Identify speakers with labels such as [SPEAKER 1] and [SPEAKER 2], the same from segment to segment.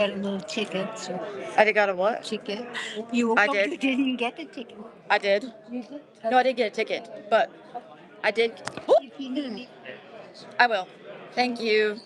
[SPEAKER 1] Got a little ticket, so
[SPEAKER 2] I got a what?
[SPEAKER 1] ticket. You
[SPEAKER 2] I
[SPEAKER 1] oh,
[SPEAKER 2] did.
[SPEAKER 1] you didn't get a ticket.
[SPEAKER 2] I did.
[SPEAKER 1] You did?
[SPEAKER 2] No, I did get a ticket, but I did. Whoop.
[SPEAKER 1] If you need me.
[SPEAKER 2] I will. Thank you.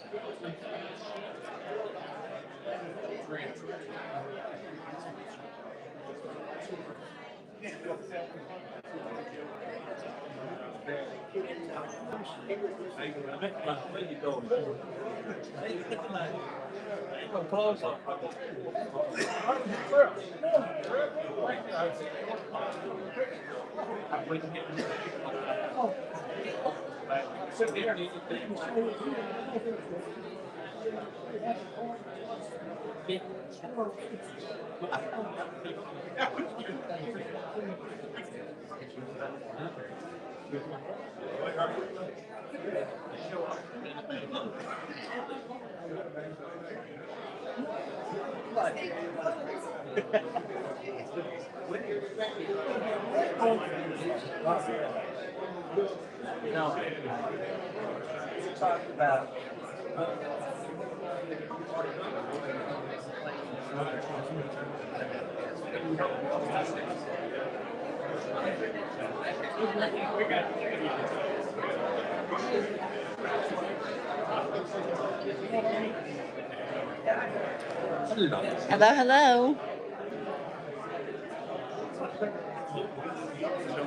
[SPEAKER 2] Hello, hello.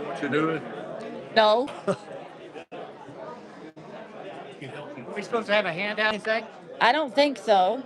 [SPEAKER 3] What you doing?
[SPEAKER 2] No,
[SPEAKER 4] We supposed to have a handout, you think?
[SPEAKER 2] I don't think so.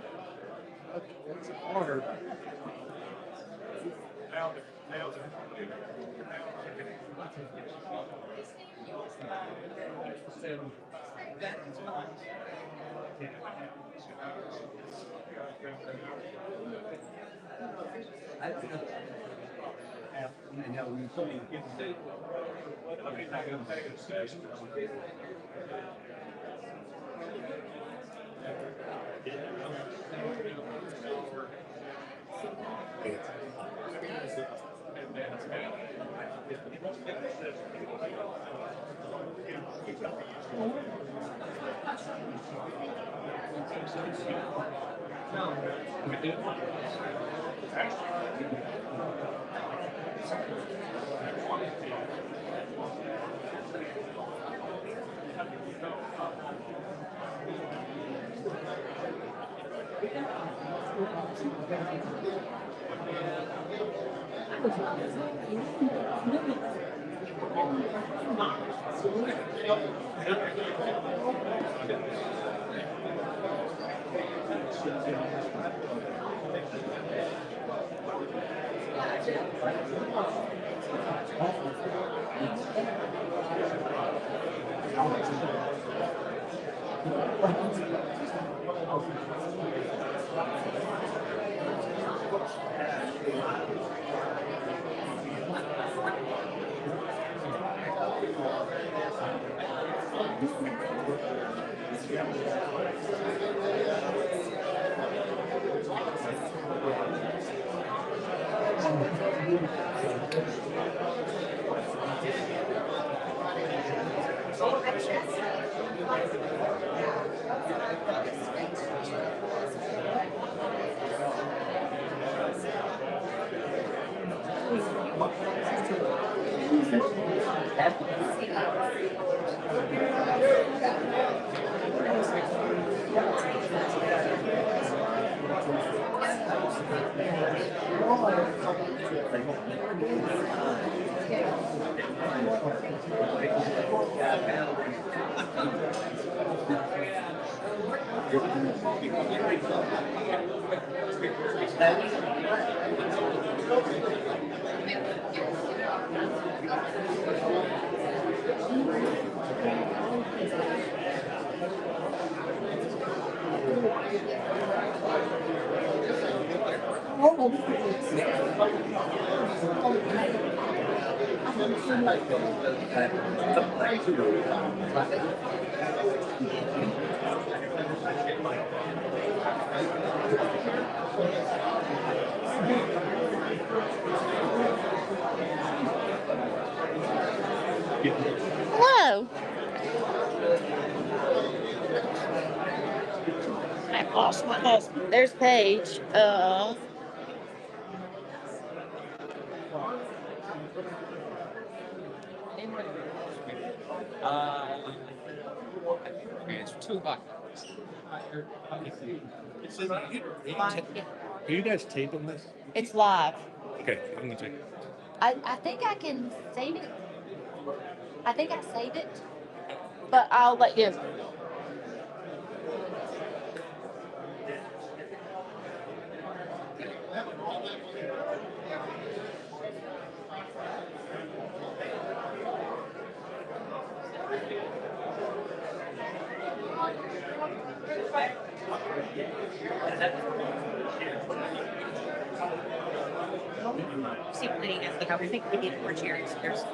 [SPEAKER 2] Hello. I lost my husband. There's Paige.
[SPEAKER 4] It's $2. Are you guys taping this?
[SPEAKER 2] It's live.
[SPEAKER 4] Okay, I'm gonna take.
[SPEAKER 2] I think I can save it. I think I saved it, but I'll let you.
[SPEAKER 1] See what they get. Like, I think we need more chairs. There's.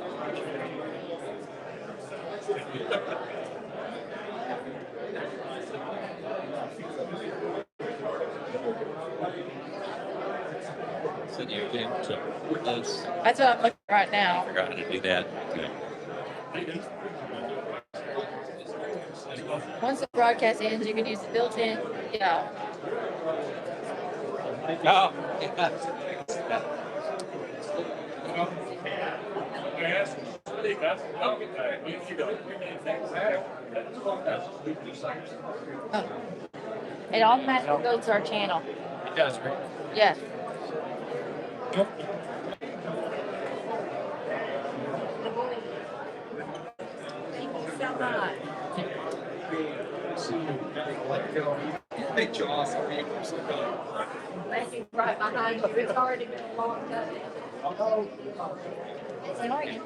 [SPEAKER 3] Sitting here again, so let's
[SPEAKER 2] That's what I'm looking at right now.
[SPEAKER 3] figure out how to do that. Okay.
[SPEAKER 2] Once the broadcast ends, you can use the built-in. Yeah.
[SPEAKER 3] Oh, yeah.
[SPEAKER 2] Oh. It automatically goes to our channel.
[SPEAKER 4] It does, right?
[SPEAKER 2] Yes.
[SPEAKER 1] Thank you so much.
[SPEAKER 3] Big jaws.
[SPEAKER 1] Maggie's right behind you. It's already been a long day.
[SPEAKER 2] Sorry.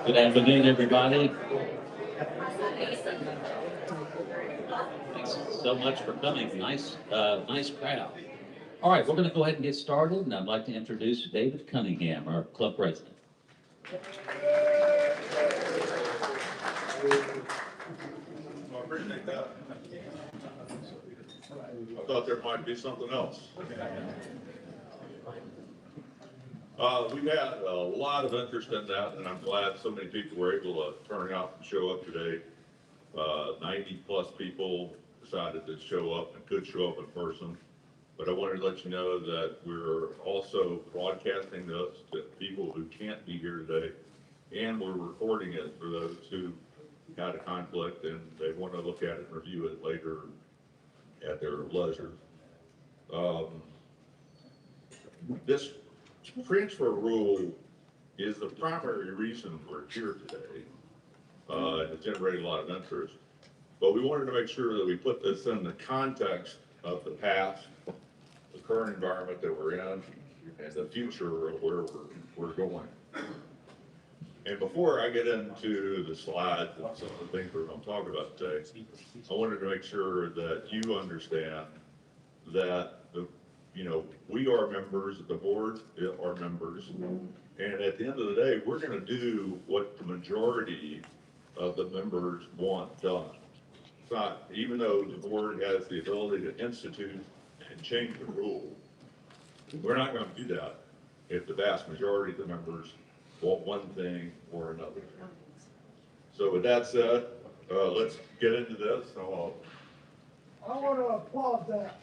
[SPEAKER 3] Good afternoon, everybody. Thanks so much for coming. Nice crowd. All right, we're going to go ahead and get started, and I'd like to introduce David Cunningham, our club president.
[SPEAKER 5] I appreciate that. I thought there might be something else. We've had a lot of interest in that, and I'm glad so many people were able to turn out and show up today. 90 plus people decided to show up and could show up in person. But I wanted to let you know that we're also broadcasting this to people who can't be here today, and we're recording it for those who had a conflict and they want to look at it and review it later at their leisure. This transfer rule is the primary reason we're here today. It generated a lot of interest, but we wanted to make sure that we put this in the context of the past, the current environment that we're in, and the future of where we're going. And before I get into the slides and some of the things we're going to talk about today, I wanted to make sure that you understand that we are members, the board are members, and at the end of the day, we're going to do what the majority of the members want done. It's not, even though the board has the ability to institute and change the rule, we're not going to do that if the vast majority of the members want one thing or another. So with that said, let's get into this. So
[SPEAKER 6] I want to applaud that.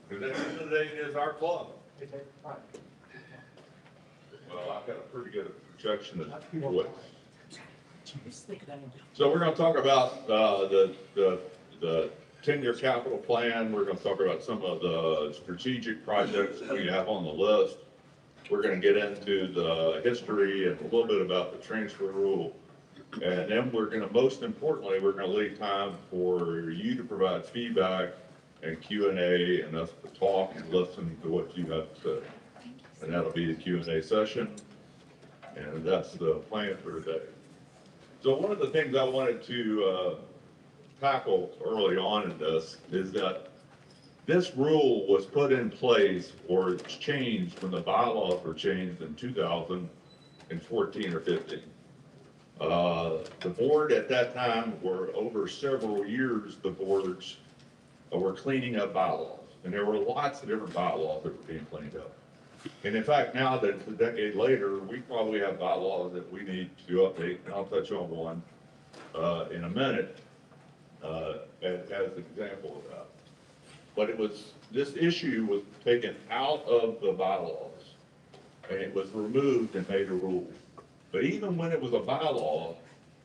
[SPEAKER 5] because at the end of the day, it is our club. Well, I've got a pretty good projection of what. So we're going to talk about the 10-year capital plan. We're going to talk about some of the strategic projects we have on the list. We're going to get into the history and a little bit about the transfer rule. And then we're going to, most importantly, we're going to leave time for you to provide feedback and Q&A and us to talk and listen to what you have to say. And that'll be the Q&A session. And that's the plan for today. So one of the things I wanted to tackle early on in this is that this rule was put in place or it's changed when the bylaws were changed in 2014 or 15. The board at that time were over several years, the boards were cleaning up bylaws. And there were lots of different bylaws that were being cleaned up. And in fact, now that it's a decade later, we probably have bylaws that we need to update, and I'll touch on one in a minute as an example of that. But this issue was taken out of the bylaws, and it was removed and made a rule. But even when it was a bylaw,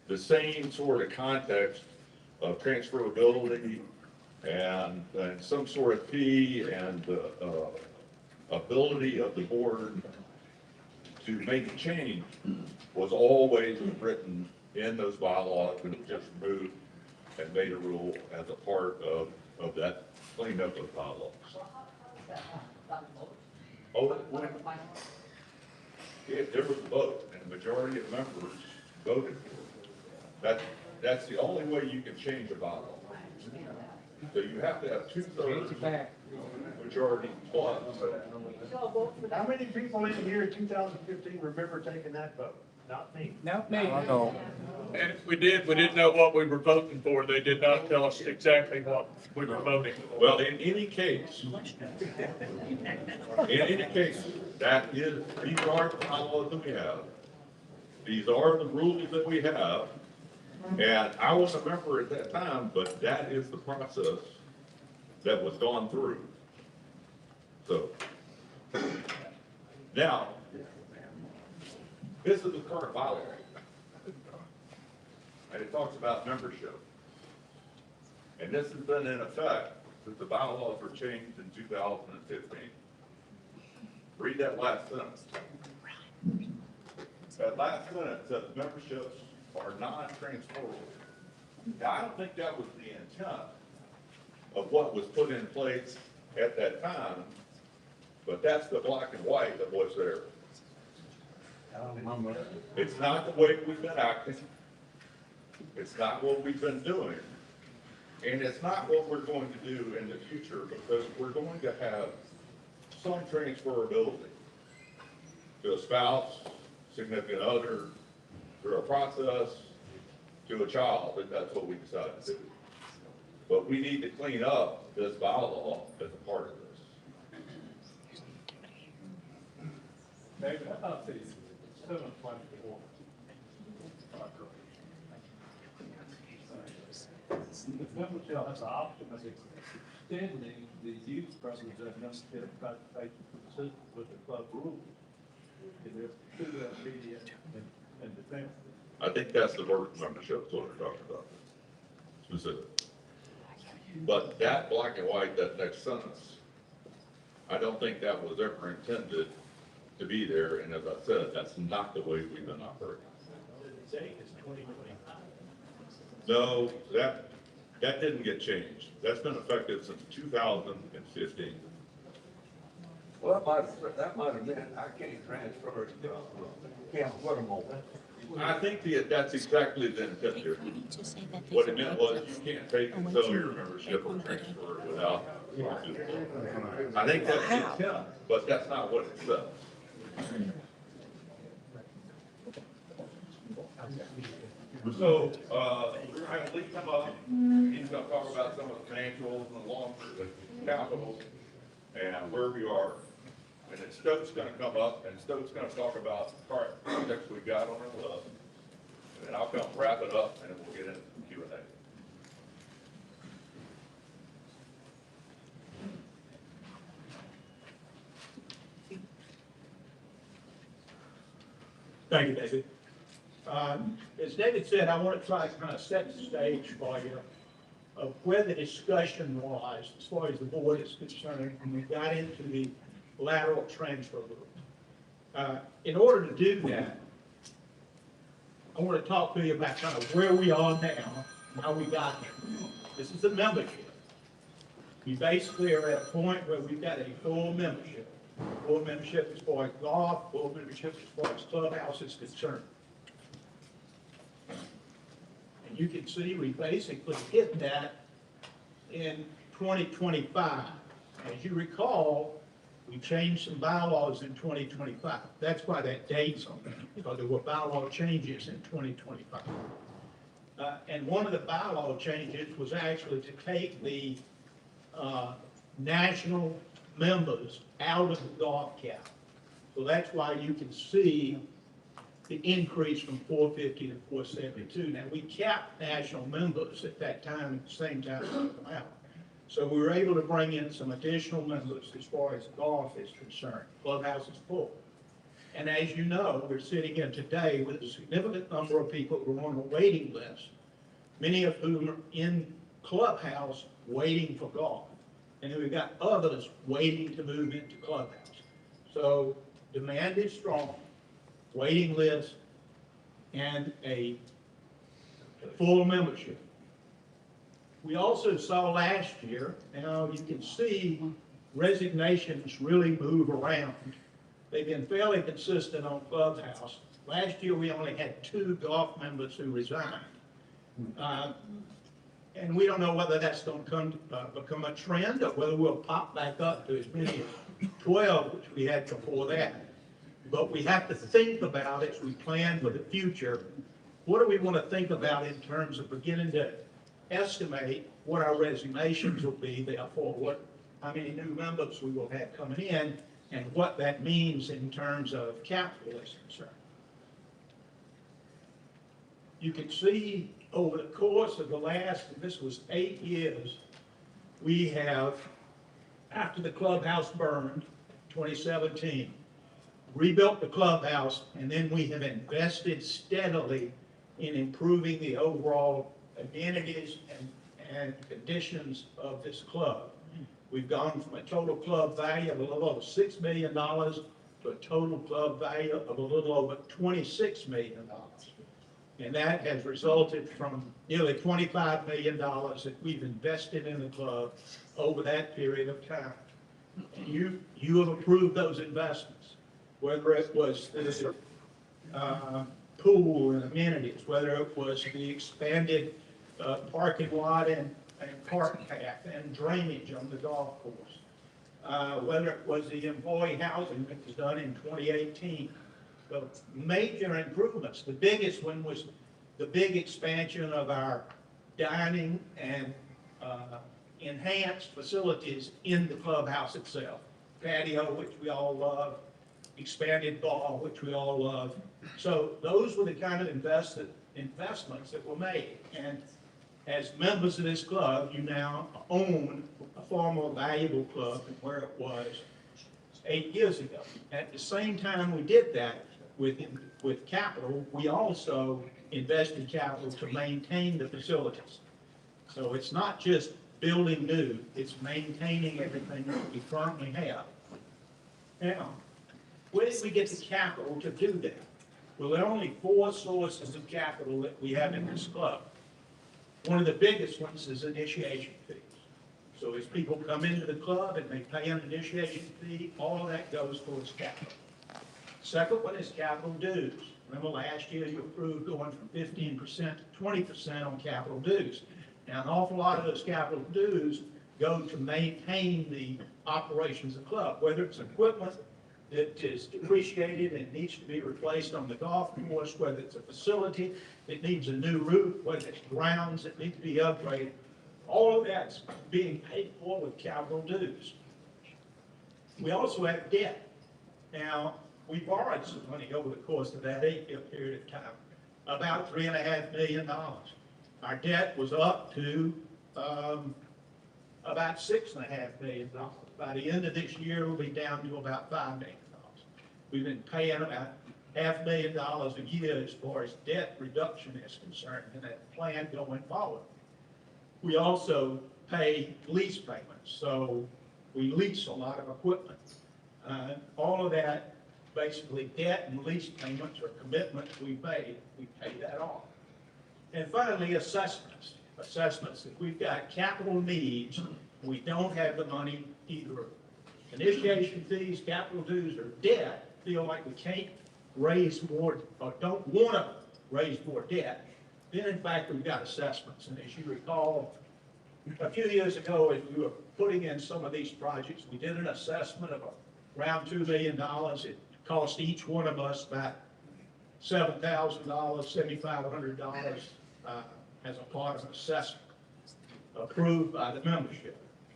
[SPEAKER 5] the same sort of context of transferability and some sort of fee and ability of the board to make a change was always written in those bylaws, and it just moved and made a rule as a part of that cleanup of bylaws. Oh, if there was a vote and the majority of members voted for it, that's the only way you can change a bylaw. So you have to have 2/3 majority plus.
[SPEAKER 6] How many people in here in 2015 remember taking that vote? Not me.
[SPEAKER 1] Not me.
[SPEAKER 7] And if we did, we didn't know what we were voting for. They did not tell us exactly what we were voting for.
[SPEAKER 5] Well, in any case, these are the bylaws that we have. These are the rules that we have. And I wasn't a member at that time, but that is the process that was gone through. So, now, this is the current bylaw. And it talks about membership. And this has been in effect since the bylaws were changed in 2015. Read that last sentence. That last sentence says memberships are non-transferable. Now, I don't think that was the intent of what was put in place at that time, but that's the black and white of what's there. It's not the way we've been acting. It's not what we've been doing. And it's not what we're going to do in the future, because we're going to have some transferability to a spouse, significant other, through a process, to a child, if that's what we decide to do. But we need to clean up this bylaw as a part of this.
[SPEAKER 7] David, how about the 724? The membership has the option of extending the youth representatives if participate with the club rules. If there's two immediate and defense.
[SPEAKER 5] I think that's the word membership, is what we're talking about, specific. But that black and white, that next sentence, I don't think that was ever intended to be there, and as I said, that's not the way we've been operating. No, That didn't get changed. That's been effective since 2015.
[SPEAKER 8] Well, that might have meant I can't transfer it, can't put them on.
[SPEAKER 5] I think that's exactly the intent here.
[SPEAKER 1] We need to say that.
[SPEAKER 5] What it meant was you can't take and sell your membership or transfer it without. I think that's the intent, but that's not what it says. So, we're having Lee come up, he's gonna talk about some of the financials and the long-term capital and where we are. And then Stoke's gonna come up and Stoke's gonna talk about the current projects we've got on our list. And then I'll come wrap it up and then we'll get into Q&A.
[SPEAKER 6] Thank you, David. As David said, I want to try to kind of set the stage for you of where the discussion was as far as the board is concerned when we got into the lateral transfer rule. In order to do that, I want to talk to you about kind of where we are now, and how we got here. This is a membership. We basically are at a point where we've got a full membership. Full membership as far as golf, full membership as far as clubhouse is concerned. And you can see we basically hit that in 2025. As you recall, we changed some bylaws in 2025. That's why that date's on there, because there were bylaw changes in 2025. And one of the bylaw changes was actually to take the national members out of the golf cap. So that's why you can see the increase from 450 to 472. Now, we capped national members at that time, at the same time as they come out. So we were able to bring in some additional members as far as golf is concerned. Clubhouse is full. And as you know, we're sitting here today with a significant number of people who are on a waiting list, many of whom are in clubhouse waiting for golf. And then we've got others waiting to move into clubhouse. So demand is strong, waiting list, and a full membership. We also saw last year, now you can see resignations really move around. They've been fairly consistent on clubhouse. Last year, we only had 2 golf members who resigned. And we don't know whether that's going to become a trend or whether we'll pop back up to as many as 12, which we had before that. But we have to think about, as we plan for the future, what do we want to think about in terms of beginning to estimate what our resignations will be, therefore how many new members we will have coming in, and what that means in terms of capital is concerned. You can see over the course of the last, this was 8 years, we have, after the clubhouse burned, 2017, rebuilt the clubhouse, and then we have invested steadily in improving the overall amenities and conditions of this club. We've gone from a total club value of a little over $6 million to a total club value of a little over $26 million. And that has resulted from nearly $25 million that we've invested in the club over that period of time. And you have approved those investments, whether it was the pool and amenities, whether it was the expanded parking lot and cart path and drainage on the golf course, whether it was the employee housing that was done in 2018. So major improvements. The biggest one was the big expansion of our dining and enhanced facilities in the clubhouse itself. Patio, which we all love, expanded bar, which we all love. So those were the kind of investments that were made. And as members of this club, you now own a far more valuable club than where it was 8 years ago. At the same time we did that with capital, we also invested capital to maintain the facilities. So it's not just building new, it's maintaining everything that we currently have. Now, where did we get the capital to do that? Well, there are only 4 sources of capital that we have in this club. One of the biggest ones is initiation fees. So as people come into the club and they pay an initiation fee, all of that goes towards capital. Second one is capital dues. Remember last year you approved going from 15% to 20% on capital dues. Now, an awful lot of those capital dues go to maintain the operations of the club, whether it's equipment that is depreciated and needs to be replaced on the golf course, whether it's a facility that needs a new roof, whether it's grounds that need to be upgraded. All of that's being paid for with capital dues. We also have debt. Now, we borrowed some money over the course of that 8-year period of time, about $3.5 million. Our debt was up to about $6.5 million. By the end of this year, we'll be down to about $5 million. We've been paying about $500,000 a year as far as debt reduction is concerned in that plan going forward. We also pay lease payments, so we lease a lot of equipment. All of that, basically debt and lease payments or commitments we made, we pay that off. And finally, assessments. Assessments, if we've got capital needs, we don't have the money, either initiation fees, capital dues, or debt, feel like we can't raise more, or don't want to raise more debt, then in fact we've got assessments. And as you recall, a few years ago, as we were putting in some of these projects, we did an assessment of around $2 million. It cost each one of us about $7,000, $7,500 as a part of an assessment approved by the membership.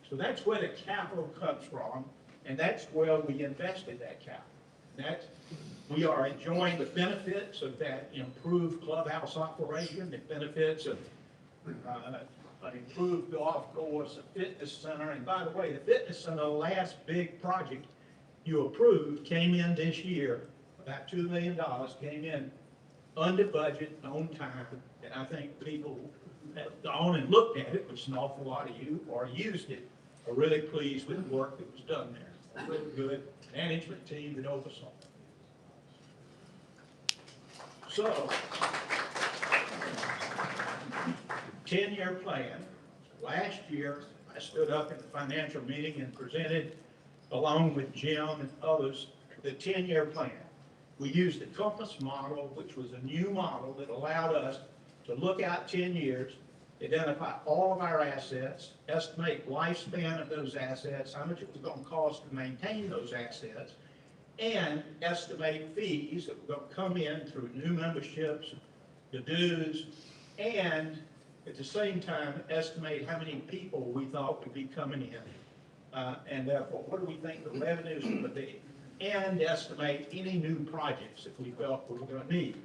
[SPEAKER 6] So that's where the capital comes from, and that's where we invested that capital. We are enjoying the benefits of that improved clubhouse operation, the benefits of an improved golf course, a fitness center. And by the way, the fitness center, the last big project you approved, came in this year, about $2 million, came in under budget, on time. And I think people who have gone and looked at it, which an awful lot of you, or used it, are really pleased with the work that was done there. A really good management team that oversaw it. So, 10-year plan. Last year, I stood up in the financial meeting and presented, along with Jim and others, the 10-year plan. We used the Compass model, which was a new model that allowed us to look out 10 years, identify all of our assets, estimate lifespan of those assets, how much it was going to cost to maintain those assets, and estimate fees that were going to come in through new memberships, the dues, and at the same time estimate how many people we thought would be coming in, and therefore what do we think the revenues would be, and estimate any new projects that we felt we were going to need.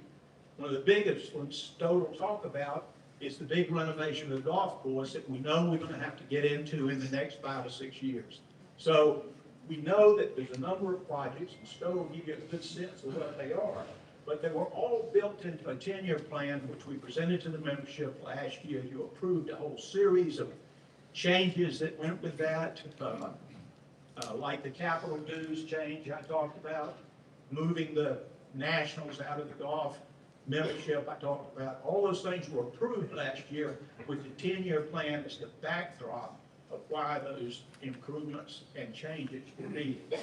[SPEAKER 6] One of the biggest ones Stowe will talk about is the big renovation of the golf course that we know we're going to have to get into in the next 5 or 6 years. So we know that there's a number of projects, and Stowe will give you a good sense of what they are, but they were all built into a 10-year plan, which we presented to the membership last year. You approved a whole series of changes that went with that, like the capital dues change I talked about, moving the nationals out of the golf membership I talked about. All those things were approved last year with the 10-year plan as the backdrop of why those improvements and changes were needed.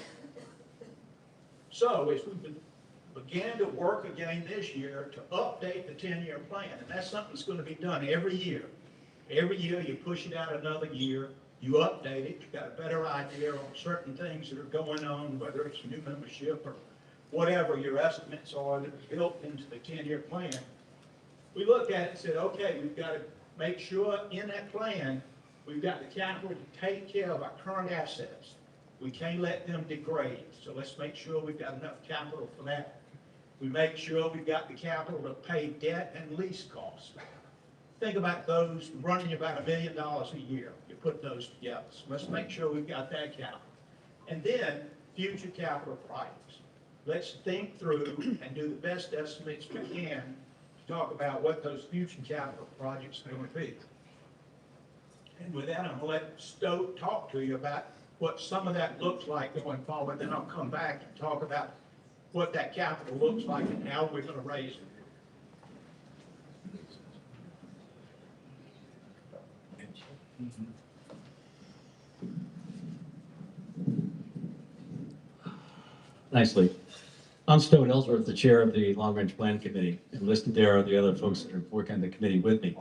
[SPEAKER 6] So as we began to work again this year to update the 10-year plan, and that's something that's going to be done every year. Every year you push it out another year, you update it, you've got a better idea on certain things that are going on, whether it's new membership or whatever your estimates are that are built into the 10-year plan. We looked at it and said, okay, we've got to make sure in that plan we've got the capital to take care of our current assets. We can't let them degrade, so let's make sure we've got enough capital for that. We make sure we've got the capital to pay debt and lease costs. Think about those running about $1 million a year. You put those together. So let's make sure we've got that capital. And then future capital projects. Let's think through and do the best estimates we can to talk about what those future capital projects are going to be. And with that, I'm going to let Stowe talk to you about what some of that looks like going forward. Then I'll come back and talk about what that capital looks like and how we're going to raise it.
[SPEAKER 9] Nicely. I'm Stone Ellsworth, the chair of the Long Range Plan Committee, and listed there are the other folks that are working on the committee with me.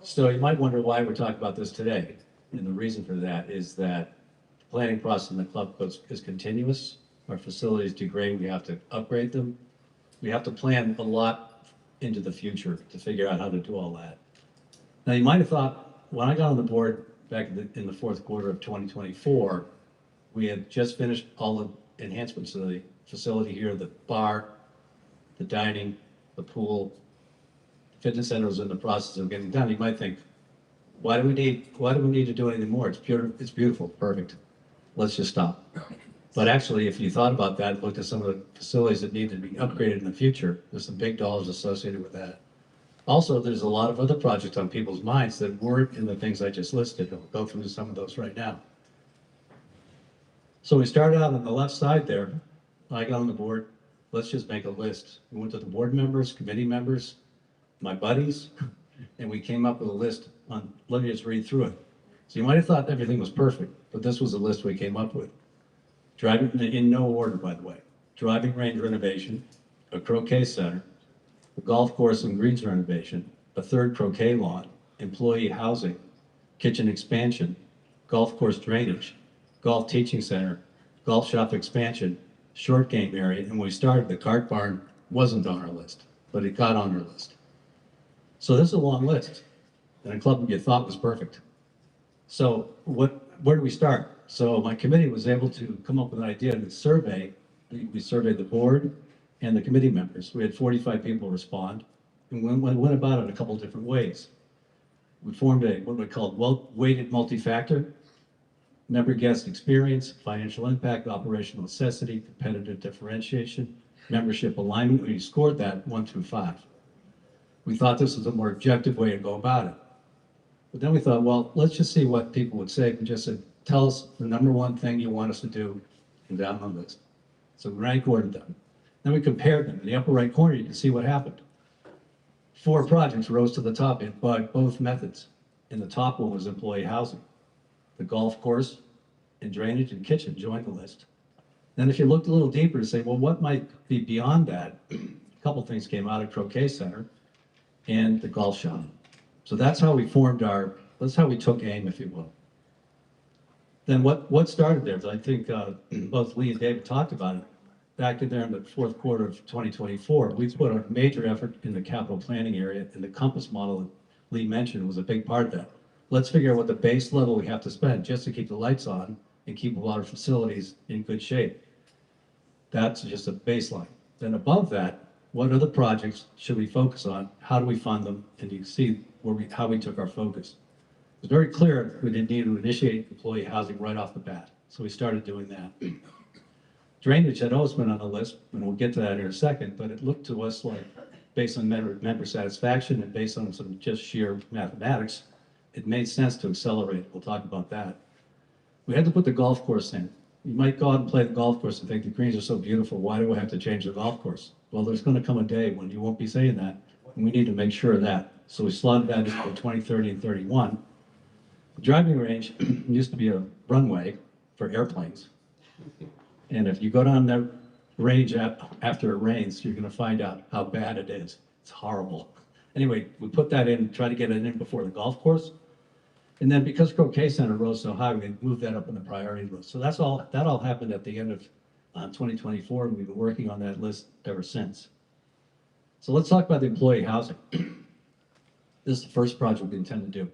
[SPEAKER 9] So you might wonder why we're talking about this today. And the reason for that is that the planning process in the club is continuous. Our facilities degrade, we have to upgrade them. We have to plan a lot into the future to figure out how to do all that. Now, you might have thought, when I got on the board back in the fourth quarter of 2024, we had just finished all the enhancements to the facility here, the bar, the dining, the pool, fitness center was in the process of getting done. You might think, why do we need to do anything more? It's beautiful, perfect. Let's just stop. But actually, if you thought about that, looked at some of the facilities that need to be upgraded in the future, there's some big dollars associated with that. Also, there's a lot of other projects on people's minds that weren't in the things I just listed. I'll go through some of those right now. So we started out on the left side there. I got on the board. Let's just make a list. We went to the board members, committee members, my buddies, and we came up with a list on, let me just read through it. So you might have thought everything was perfect, but this was a list we came up with. Driving, in no order, by the way. Driving range renovation, a croquet center, a golf course and greens renovation, a third croquet lawn, employee housing, kitchen expansion, golf course drainage, golf teaching center, golf shop expansion, short game area, and when we started, the cart barn wasn't on our list, but it got on our list. So this is a long list, and a club you thought was perfect. So where do we start? So my committee was able to come up with an idea to survey. We surveyed the board and the committee members. We had 45 people respond, and we went about it a couple different ways. We formed what we called weighted multi-factor, member guest experience, financial impact, operational necessity, competitive differentiation, membership alignment. We scored that 1 through 5. We thought this was a more objective way to go about it. But then we thought, well, let's just see what people would say. We just said, tell us the number one thing you want us to do, and down on the list. So we rank ordered them. Then we compared them. In the upper right corner, you can see what happened. 4 projects rose to the top by both methods. And the top one was employee housing. The golf course and drainage and kitchen joined the list. Then if you looked a little deeper to say, well, what might be beyond that? A couple things came out of croquet center and the golf shop. So that's how we formed that's how we took aim, if you will. Then what started there? I think both Lee and David talked about it. Back in there in the fourth quarter of 2024, we put a major effort in the capital planning area, and the compass model that Lee mentioned was a big part of that. Let's figure out what the base level we have to spend just to keep the lights on and keep a lot of facilities in good shape. That's just a baseline. Then above that, what other projects should we focus on? How do we fund them? And you can see how we took our focus. It was very clear we didn't need to initiate employee housing right off the bat. So we started doing that. Drainage had always been on the list, and we'll get to that in a second, but it looked to us like, based on member satisfaction and based on some just sheer mathematics, it made sense to accelerate. We'll talk about that. We had to put the golf course in. You might go out and play the golf course and think the greens are so beautiful, why do I have to change the golf course? Well, there's going to come a day when you won't be saying that, and we need to make sure of that. So we slotted that into 2030 and 31. The driving range used to be a runway for airplanes. And if you go down that range after it rains, you're going to find out how bad it is. It's horrible. Anyway, we put that in, try to get it in before the golf course. And then because Croquet Center rose so high, we moved that up on the priority list. So that all happened at the end of 2024, and we've been working on that list ever since. So let's talk about the employee housing. This is the first project we intend to do.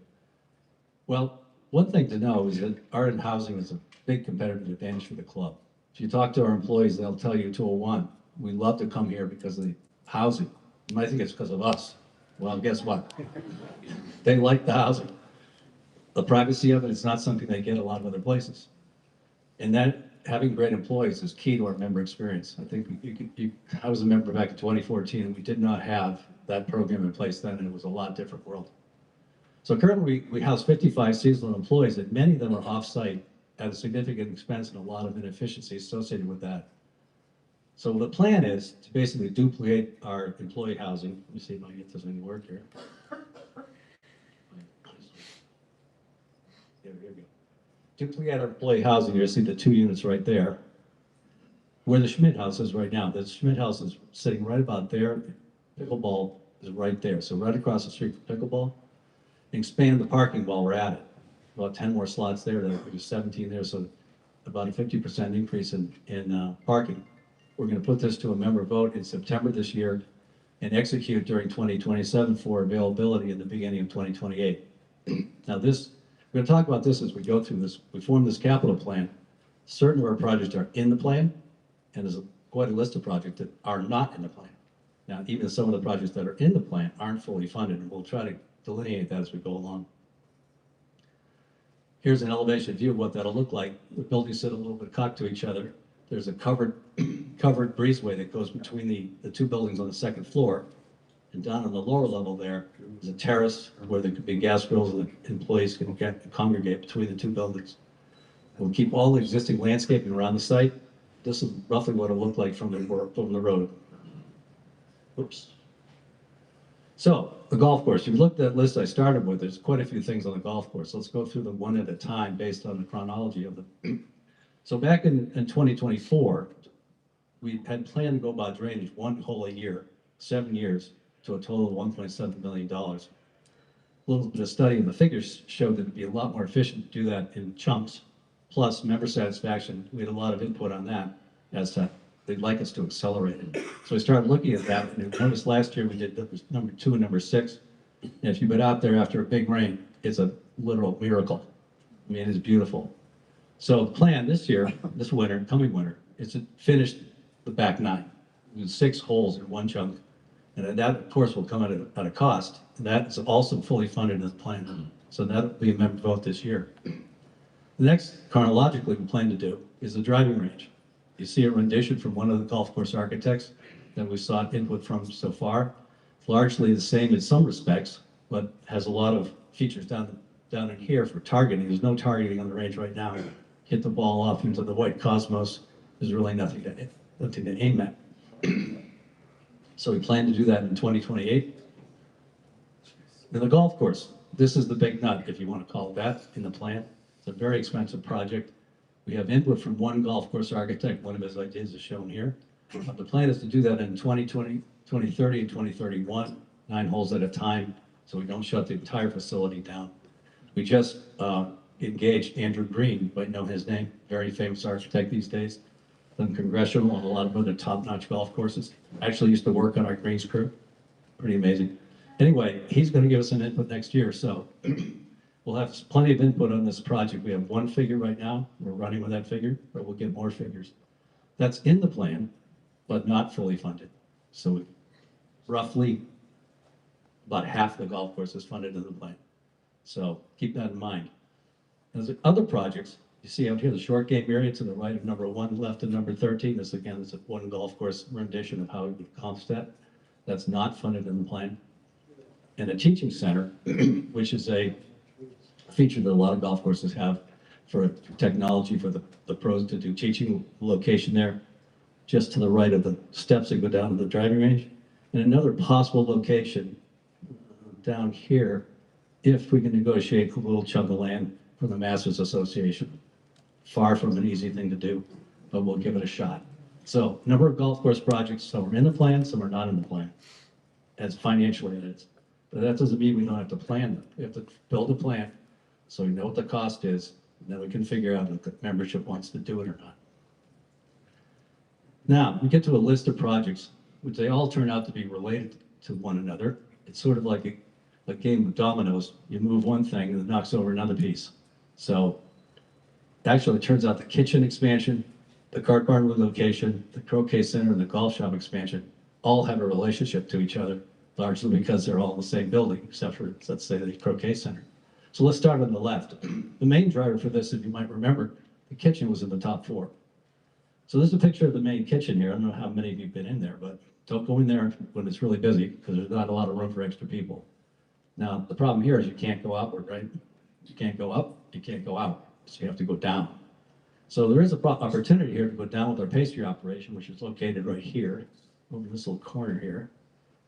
[SPEAKER 9] Well, one thing to know is that our housing is a big competitive advantage for the club. If you talk to our employees, they'll tell you 201, we love to come here because of the housing. You might think it's because of us. Well, guess what? They like the housing. The privacy of it is not something they get a lot of other places. And that having great employees is key to our member experience. I think I was a member back in 2014, and we did not have that program in place then, and it was a lot different world. So currently we house 55 seasonal employees, and many of them are off-site at a significant expense and a lot of inefficiencies associated with that. So the plan is to basically duplicate our employee housing. Let me see if I can get this to work here. Here we go. Duplicate our employee housing, you see the 2 units right there. Where the Schmidt house is right now, the Schmidt house is sitting right about there. Pickleball is right there, so right across the street from pickleball. Expand the parking while we're at it. About 10 more slots there, there's 17 there, so about a 50% increase in parking. We're gonna put this to a member vote in September this year and execute during 2027 for availability in the beginning of 2028. Now this, we're gonna talk about this as we go through this. We form this capital plan. Certain of our projects are in the plan, and there's quite a list of projects that are not in the plan. Now, even some of the projects that are in the plan aren't fully funded, and we'll try to delineate that as we go along. Here's an elevation view of what that'll look like. The buildings sit a little bit cocked to each other. There's a covered breezeway that goes between the two buildings on the second floor. And down on the lower level there is a terrace where there could be gas grills and the employees can congregate between the two buildings. We'll keep all the existing landscaping around the site. This is roughly what it'll look like from the road. Oops. So, the golf course, you've looked at that list I started with, there's quite a few things on the golf course. Let's go through them one at a time based on the chronology of them. So back in 2024, we had planned to go about drainage one hole a year, 7 years, to a total of $1.7 million. A little bit of study in the figures showed that it'd be a lot more efficient to do that in chunks, plus member satisfaction. We had a lot of input on that as to they'd like us to accelerate it. So we started looking at that, and notice last year we did number 2 and number 6. And if you've been out there after a big rain, it's a literal miracle. I mean, it is beautiful. So the plan this year, this winter, coming winter, is to finish the back 9. There's 6 holes in one chunk. And that, of course, will come at a cost. And that's also fully funded in the plan. So that'll be a member vote this year. The next, chronologically, we plan to do is the driving range. You see a rendition from one of the golf course architects that we sought input from so far. Largely the same in some respects, but has a lot of features down in here for targeting. There's no targeting on the range right now. Hit the ball off into the white cosmos. There's really nothing to aim at. So we plan to do that in 2028. And the golf course, this is the big nut, if you want to call it that, in the plan. It's a very expensive project. We have input from one golf course architect. One of his ideas is shown here. The plan is to do that in 2020, 2030, and 2031, 9 holes at a time, so we don't shut the entire facility down. We just engaged Andrew Green, you might know his name, very famous architect these days, done Congressional and a lot of other top-notch golf courses. Actually used to work on our greens crew. Pretty amazing. Anyway, he's going to give us an input next year, so we'll have plenty of input on this project. We have 1 figure right now. We're running with that figure, but we'll get more figures. That's in the plan, but not fully funded. So roughly about half the golf course is funded in the plan. So keep that in mind. There's other projects. You see out here, the short game area to the right of number 1, left of number 13. This again is one golf course rendition of how we would accomplish that. That's not funded in the plan. And a teaching center, which is a feature that a lot of golf courses have for technology for the pros to do teaching, location there, just to the right of the steps that go down to the driving range. And another possible location down here, if we can negotiate a little chunk of land from the Masters Association. Far from an easy thing to do, but we'll give it a shot. So, number of golf course projects, some are in the plan, some are not in the plan, as financially it is. But that doesn't mean we don't have to plan them. We have to build a plan so we know what the cost is, and then we can figure out if the membership wants to do it or not. Now, we get to a list of projects, which they all turn out to be related to one another. It's sort of like a game of dominoes. You move one thing and it knocks over another piece. So actually, it turns out the kitchen expansion, the cart barn relocation, the croquet center, and the golf shop expansion all have a relationship to each other, largely because they're all in the same building, except for, let's say, the croquet center. So let's start on the left. The main driver for this, if you might remember, the kitchen was in the top 4. So this is a picture of the main kitchen here. I don't know how many of you have been in there, but don't go in there when it's really busy, because there's not a lot of room for extra people. Now, the problem here is you can't go outward, right? You can't go up, you can't go out. So you have to go down. So there is an opportunity here to go down with our pastry operation, which is located right here, over this little corner here.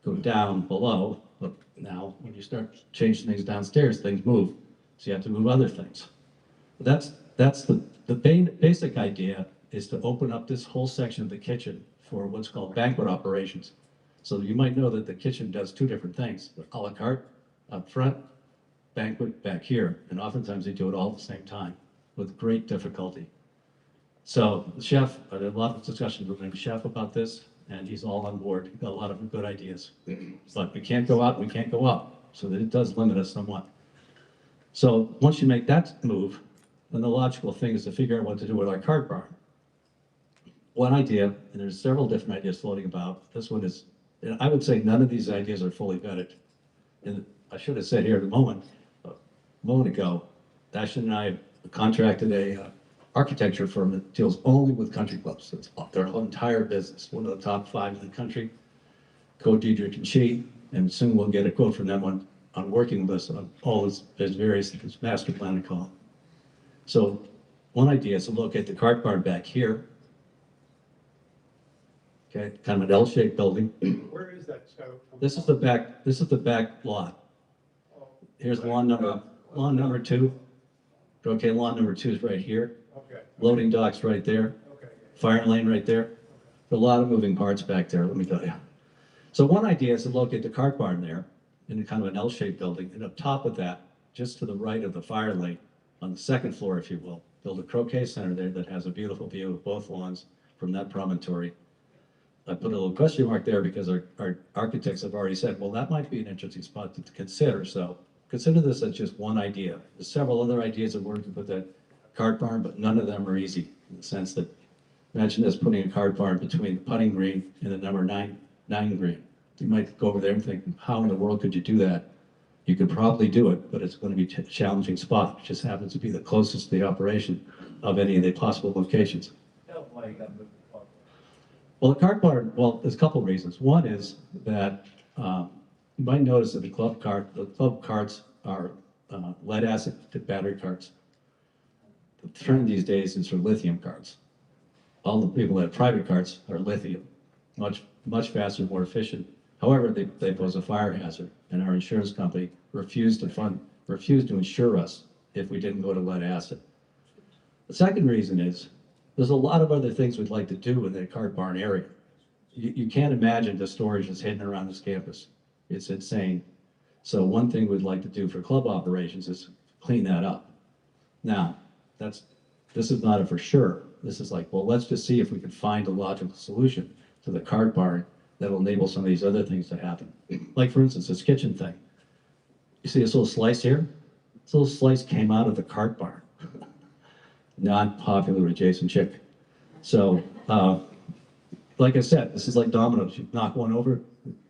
[SPEAKER 9] Go down below, but now when you start changing things downstairs, things move. So you have to move other things. That's the basic idea is to open up this whole section of the kitchen for what's called banquet operations. So you might know that the kitchen does two different things, à la carte up front, banquet back here, and oftentimes they do it all at the same time with great difficulty. So the chef, I had a lot of discussions with the chef about this, and he's all on board. He's got a lot of good ideas. It's like we can't go out, we can't go up, so that it does limit us somewhat. So once you make that move, then the logical thing is to figure out what to do with our cart barn. One idea, and there's several different ideas floating about, this one is, and I would say none of these ideas are fully vetted. And I should have said here a moment ago, Ashton and I contracted a architecture firm that deals only with country clubs. It's their whole entire business, one of the top 5 in the country. Code Diedrich and She, and soon we'll get a quote from them on working with us on all his various his master plan and call. So one idea is to locate the cart barn back here. Okay, kind of an L-shaped building.
[SPEAKER 6] Where is that scope?
[SPEAKER 9] This is the back lot. Here's lawn number 2. Okay, lawn number 2 is right here.
[SPEAKER 6] Okay,
[SPEAKER 9] Loading dock's right there.
[SPEAKER 6] okay.
[SPEAKER 9] Fire lane right there. A lot of moving parts back there, let me tell you. So one idea is to locate the cart barn there in a kind of an L-shaped building, and up top of that, just to the right of the fire lane, on the second floor, if you will, build a croquet center there that has a beautiful view of both lawns from that promontory. I put a little question mark there because our architects have already said, well, that might be an interesting spot to consider. So consider this as just one idea. There's several other ideas of where to put that cart barn, but none of them are easy in the sense that, imagine this, putting a cart barn between the putting green and the number 9 green. You might go over there and think, how in the world could you do that? You could probably do it, but it's going to be a challenging spot. It just happens to be the closest to the operation of any of the possible locations. Well, the cart barn, well, there's a couple of reasons. One is that you might notice that the club carts are lead acid battery carts. The trend these days is for lithium carts. All the people that have private carts are lithium, much faster, more efficient. However, they pose a fire hazard, and our insurance company refused to insure us if we didn't go to lead acid. The second reason is there's a lot of other things we'd like to do in the cart barn area. You can't imagine the storage that's hidden around this campus. It's insane. So one thing we'd like to do for club operations is clean that up. Now, this is not a for sure. This is like, well, let's just see if we can find a logical solution to the cart barn that will enable some of these other things to happen. Like, for instance, this kitchen thing. You see this little slice here? This little slice came out of the cart barn. Not popular with Jason Chick. So, like I said, this is like dominoes. You knock one over,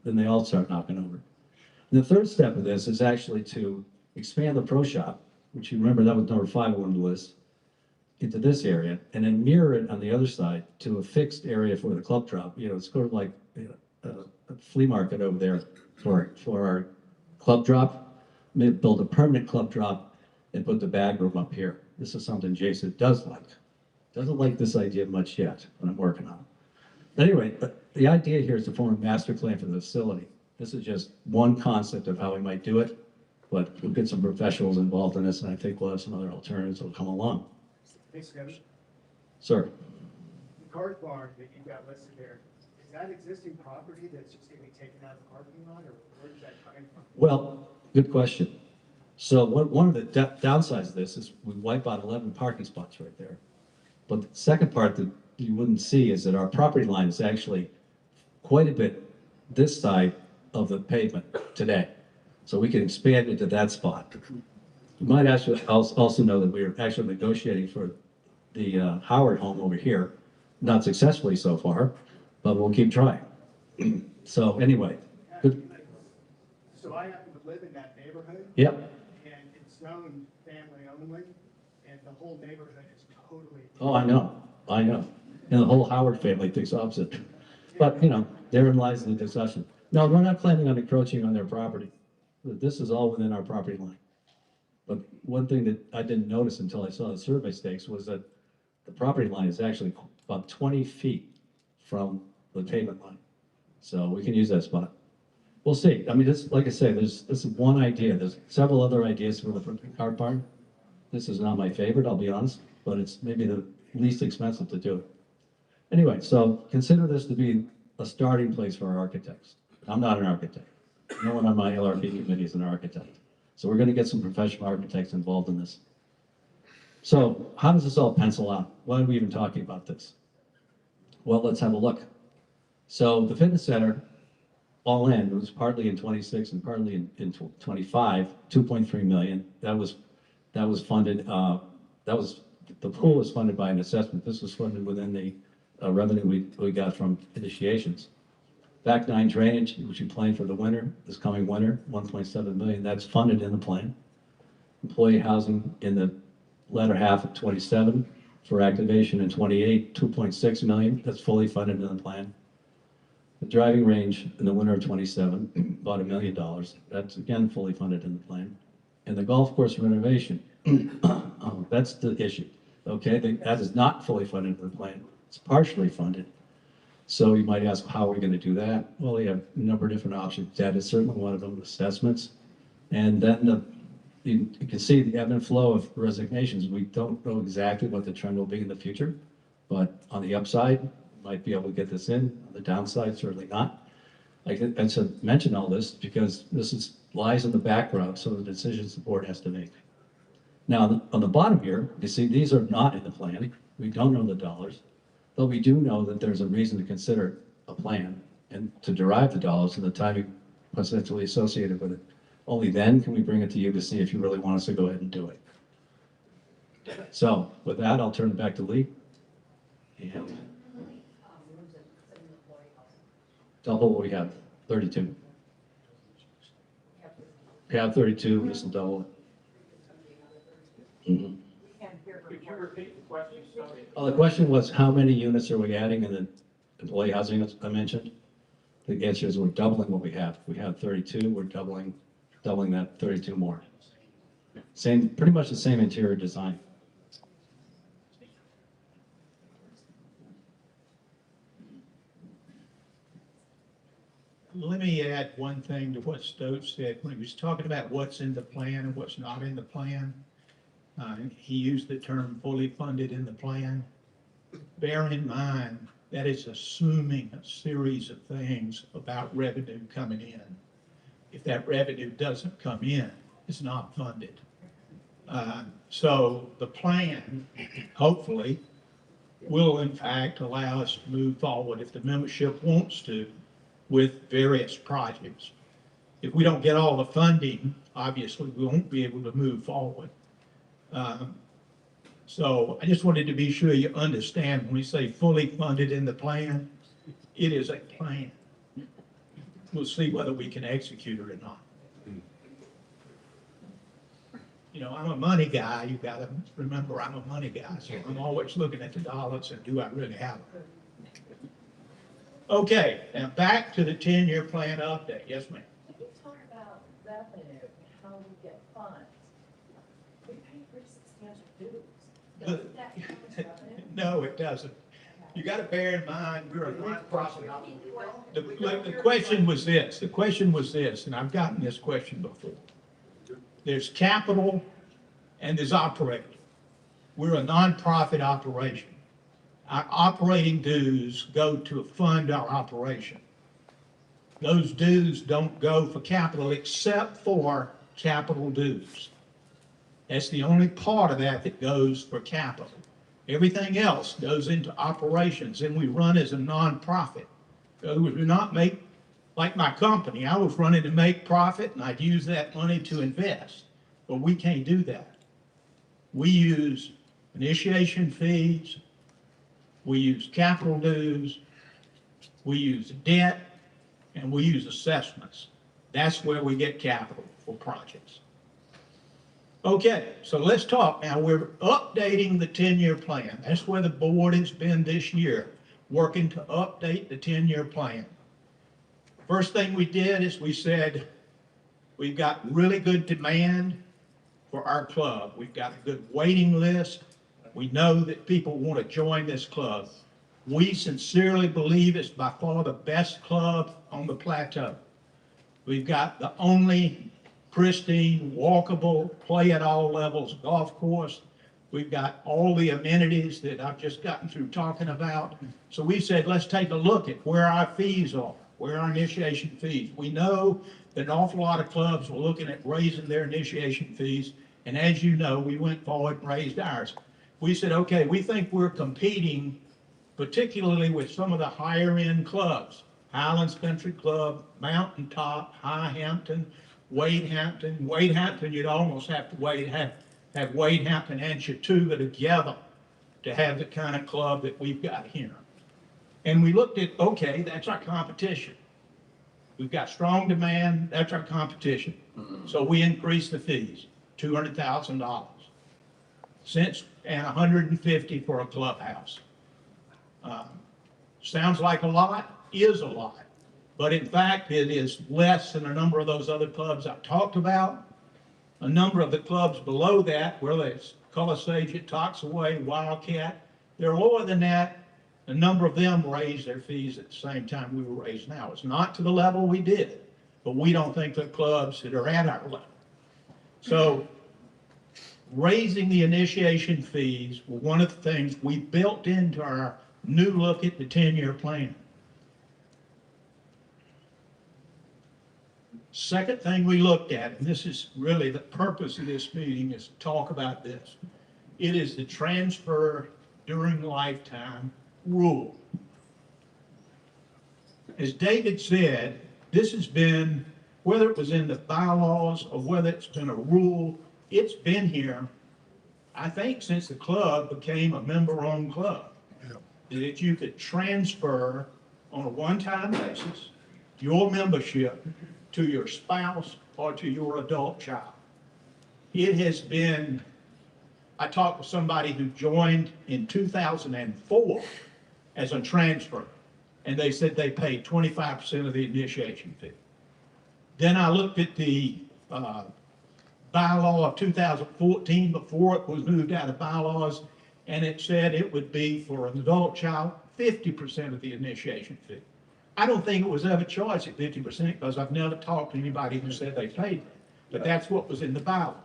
[SPEAKER 9] then they all start knocking over. And the third step of this is actually to expand the pro shop, which you remember that was number 5 on the list, into this area, and then mirror it on the other side to a fixed area for the club drop. You know, it's sort of like a flea market over there for our club drop. Maybe build a permanent club drop and put the bag room up here. This is something Jason does like. Doesn't like this idea much yet, but I'm working on it. Anyway, the idea here is to form a master plan for the facility. This is just one concept of how we might do it, but we'll get some professionals involved in this, and I think we'll have some other alternatives that will come along.
[SPEAKER 10] Hey, Scott,
[SPEAKER 9] Sir?
[SPEAKER 10] the cart barn that you've got listed there, is that existing property that's just gonna be taken out of the parking lot, or where is that coming from?
[SPEAKER 9] Well, good question. So one of the downsides of this is we wipe out 11 parking spots right there. But the second part that you wouldn't see is that our property line is actually quite a bit this side of the pavement today. So we can expand into that spot. You might actually also know that we're actually negotiating for the Howard home over here, not successfully so far, but we'll keep trying. So anyway, good.
[SPEAKER 10] So I happen to live in that neighborhood.
[SPEAKER 9] Yep.
[SPEAKER 10] And it's zoned family only, and the whole neighborhood is totally.
[SPEAKER 9] Oh, I know. And the whole Howard family thinks opposite. But, you know, therein lies the discussion. No, we're not planning on encroaching on their property. This is all within our property line. But one thing that I didn't notice until I saw the survey stakes was that the property line is actually about 20 feet from the pavement line. So we can use that spot. We'll see. I mean, this, like I say, this is one idea. There's several other ideas for the cart barn. This is not my favorite, I'll be honest, but it's maybe the least expensive to do. Anyway, so consider this to be a starting place for our architects. I'm not an architect. No one on my LRB committee is an architect. So we're gonna get some professional architects involved in this. So how does this all pencil out? Why are we even talking about this? Well, let's have a look. So the fitness center, all in, it was partly in 26 and partly in 25, 2.3 million. That was funded, the pool was funded by an assessment. This was funded within the revenue we got from initiations. Back nine drainage, which we planned for the winter, this coming winter, 1.7 million, that's funded in the plan. Employee housing in the latter half of 27 for activation in 28, 2.6 million, that's fully funded in the plan. The driving range in the winter of 27, about $1 million, that's again fully funded in the plan. And the golf course renovation, that's the issue, okay? That is not fully funded in the plan, it's partially funded. So you might ask, how are we gonna do that? Well, we have a number of different options. That is certainly one of them, assessments. And then you can see the ebb and flow of resignations. We don't know exactly what the trend will be in the future, but on the upside, might be able to get this in. On the downside, certainly not. I should mention all this because this lies in the background, so the decisions the board has to make. Now, on the bottom here, you see these are not in the plan. We don't know the dollars, but we do know that there's a reason to consider a plan and to derive the dollars and the timing potentially associated with it. Only then can we bring it to you to see if you really want us to go ahead and do it. So with that, I'll turn it back to Lee. And double what we have, 32. We have 32, this will double it. Mhm.
[SPEAKER 6] Could you repeat the question? Sorry.
[SPEAKER 9] Oh, the question was, how many units are we adding in the employee housing that I mentioned? The answer is we're doubling what we have. We have 32, we're doubling that 32 more. Same, pretty much the same interior design.
[SPEAKER 6] Let me add one thing to what Stowe said when he was talking about what's in the plan and what's not in the plan. He used the term fully funded in the plan. Bear in mind, that is assuming a series of things about revenue coming in. If that revenue doesn't come in, it's not funded. So the plan, hopefully, will in fact allow us to move forward if the membership wants to with various projects. If we don't get all the funding, obviously we won't be able to move forward. So I just wanted to be sure you understand when we say fully funded in the plan, it is a plan. We'll see whether we can execute it or not. You know, I'm a money guy. You gotta remember I'm a money guy. So I'm always looking at the dollars and do I really have them? Okay, now back to the 10-year plan update. Yes, ma'am.
[SPEAKER 11] Can you talk about revenue and how we get funds? We pay pretty substantial dues. Doesn't that count as revenue?
[SPEAKER 6] No, it doesn't. You got to bear in mind, we're a nonprofit. The question was this, and I've gotten this question before. There's capital and there's operating. We're a nonprofit operation. Our operating dues go to fund our operation. Those dues don't go for capital except for capital dues. That's the only part of that goes for capital. Everything else goes into operations, and we run as a nonprofit. In other words, we're not like my company. I was running to make profit, and I'd use that money to invest. But we can't do that. We use initiation fees, we use capital dues, we use debt, and we use assessments. That's where we get capital for projects. Okay, so let's talk now. We're updating the 10-year plan. That's where the board has been this year, working to update the 10-year plan. First thing we did is we said, we've got really good demand for our club. We've got a good waiting list. We know that people want to join this club. We sincerely believe it's by far the best club on the plateau. We've got the only pristine, walkable, play at all levels golf course. We've got all the amenities that I've just gotten through talking about. So we said, let's take a look at where our fees are, where our initiation fees. We know that an awful lot of clubs were looking at raising their initiation fees. And as you know, we went forward and raised ours. We said, okay, we think we're competing particularly with some of the higher end clubs, Highlands Country Club, Mountaintop, High Hampton, Wade Hampton. Wade Hampton, you'd almost have to have Wade Hampton and Chattooga together to have the kind of club that we've got here. And we looked at, okay, that's our competition. We've got strong demand, that's our competition. So we increased the fees, $200,000. And $150 for a clubhouse. Sounds like a lot, is a lot. But in fact, it is less than a number of those other clubs I've talked about. A number of the clubs below that, whether it's Color Sage at Toxaway, Wildcat, they're lower than that. A number of them raised their fees at the same time we were raised now. It's not to the level we did, but we don't think the clubs that are at our level. So raising the initiation fees were one of the things we built into our new look at the 10-year plan. Second thing we looked at, and this is really the purpose of this meeting, is to talk about this. It is the transfer during lifetime rule. As David said, this has been, whether it was in the bylaws or whether it's been a rule, it's been here, I think, since the club became a member-owned club. That you could transfer on a one-time basis your membership to your spouse or to your adult child. It has been, I talked with somebody who joined in 2004 as a transfer, and they said they paid 25% of the initiation fee. Then I looked at the bylaw of 2014 before it was moved out of bylaws, and it said it would be for an adult child 50% of the initiation fee. I don't think it was ever charged at 50% because I've never talked to anybody who said they paid it, but that's what was in the bylaw.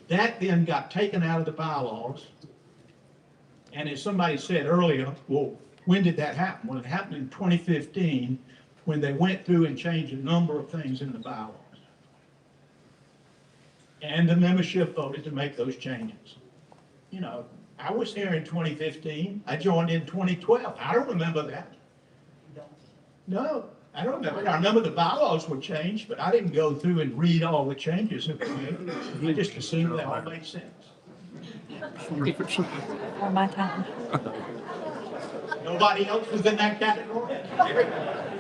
[SPEAKER 6] That then got taken out of the bylaws, and as somebody said earlier, well, when did that happen? Well, it happened in 2015 when they went through and changed a number of things in the bylaws. And the membership voted to make those changes. You know, I was here in 2015. I joined in 2012. I don't remember that. No, I don't remember. I remember the bylaws were changed, but I didn't go through and read all the changes that were made. I just assumed they all made sense.
[SPEAKER 2] On my time.
[SPEAKER 6] Nobody else was in that category?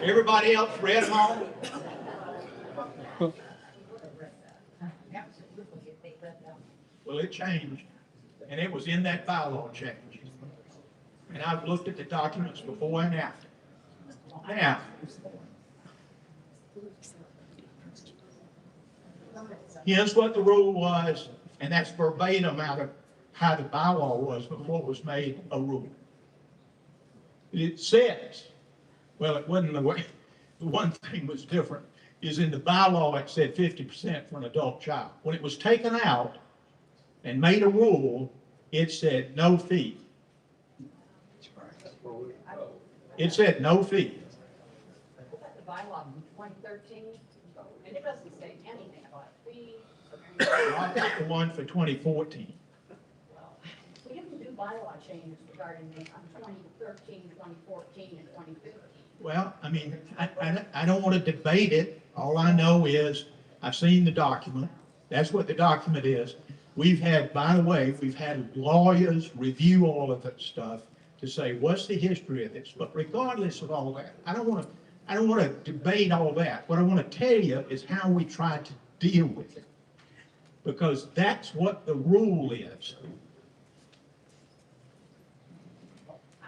[SPEAKER 6] Everybody else read them all? Well, it changed, and it was in that bylaw change. And I've looked at the documents before and after. Now, here's what the rule was, and that's verbatim out of how the bylaw was before it was made a rule. It says, well, it wasn't the way, the one thing was different, is in the bylaw it said 50% for an adult child. When it was taken out and made a rule, it said no fee. It said no fee.
[SPEAKER 11] The bylaw in 2013, and it doesn't say anything about fees.
[SPEAKER 6] I got the one for 2014.
[SPEAKER 11] We didn't do bylaw changes regarding the 2013, 2014, and 2015.
[SPEAKER 6] Well, I mean, I don't want to debate it. All I know is I've seen the document. That's what the document is. We've had, by the way, we've had lawyers review all of that stuff to say, what's the history of this? But regardless of all that, I don't want to debate all that. What I want to tell you is how we try to deal with it. Because that's what the rule is.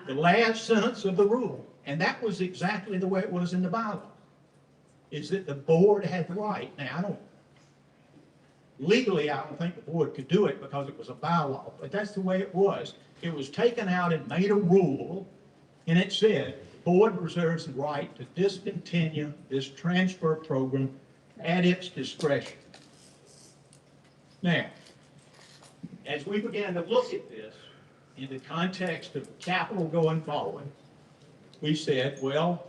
[SPEAKER 6] The last sentence of the rule, and that was exactly the way it was in the bylaw, is that the board had the right. Now, legally, I don't think the board could do it because it was a bylaw, but that's the way it was. It was taken out and made a rule, and it said, the board reserves the right to discontinue this transfer program at its discretion. Now, as we began to look at this in the context of capital going forward, we said, well,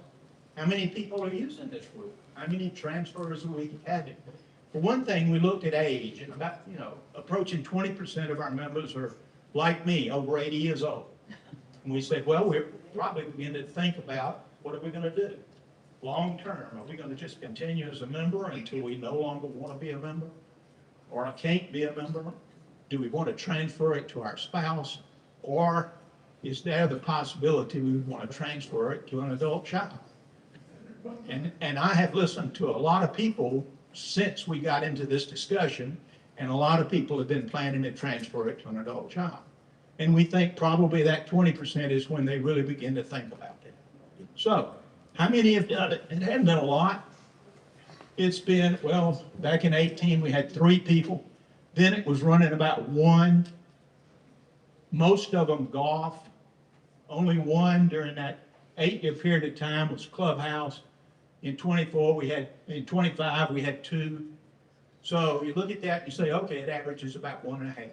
[SPEAKER 6] how many people are using this route? How many transfers are we having? For one thing, we looked at age, and about, approaching 20% of our members are like me, over 80 years old. And we said, well, we're probably beginning to think about what are we going to do? Long term, are we going to just continue as a member until we no longer want to be a member? Or I can't be a member? Do we want to transfer it to our spouse? Or is there the possibility we would want to transfer it to an adult child? And I have listened to a lot of people since we got into this discussion, and a lot of people have been planning to transfer it to an adult child. And we think probably that 20% is when they really begin to think about it. So, how many have done it? It hasn't been a lot. It's been, well, back in 18, we had 3 people. Then it was running about 1. Most of them golf. Only 1 during that 8-year period of time was Clubhouse. In 24, in 25, we had 2. So you look at that, you say, okay, it averages about 1.5.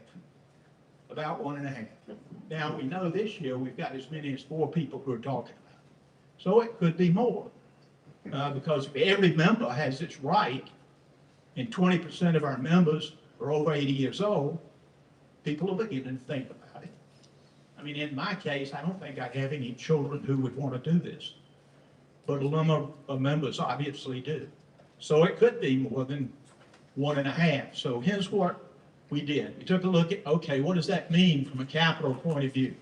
[SPEAKER 6] About 1.5. Now, we know this year we've got as many as 4 people who are talking about it. So it could be more. Because if every member has its right, and 20% of our members are over 80 years old, people are beginning to think about it. I mean, in my case, I don't think I'd have any children who would want to do this. But a number of members obviously do. So it could be more than 1.5. So here's what we did. We took a look at, okay, what does that mean from a capital point of view?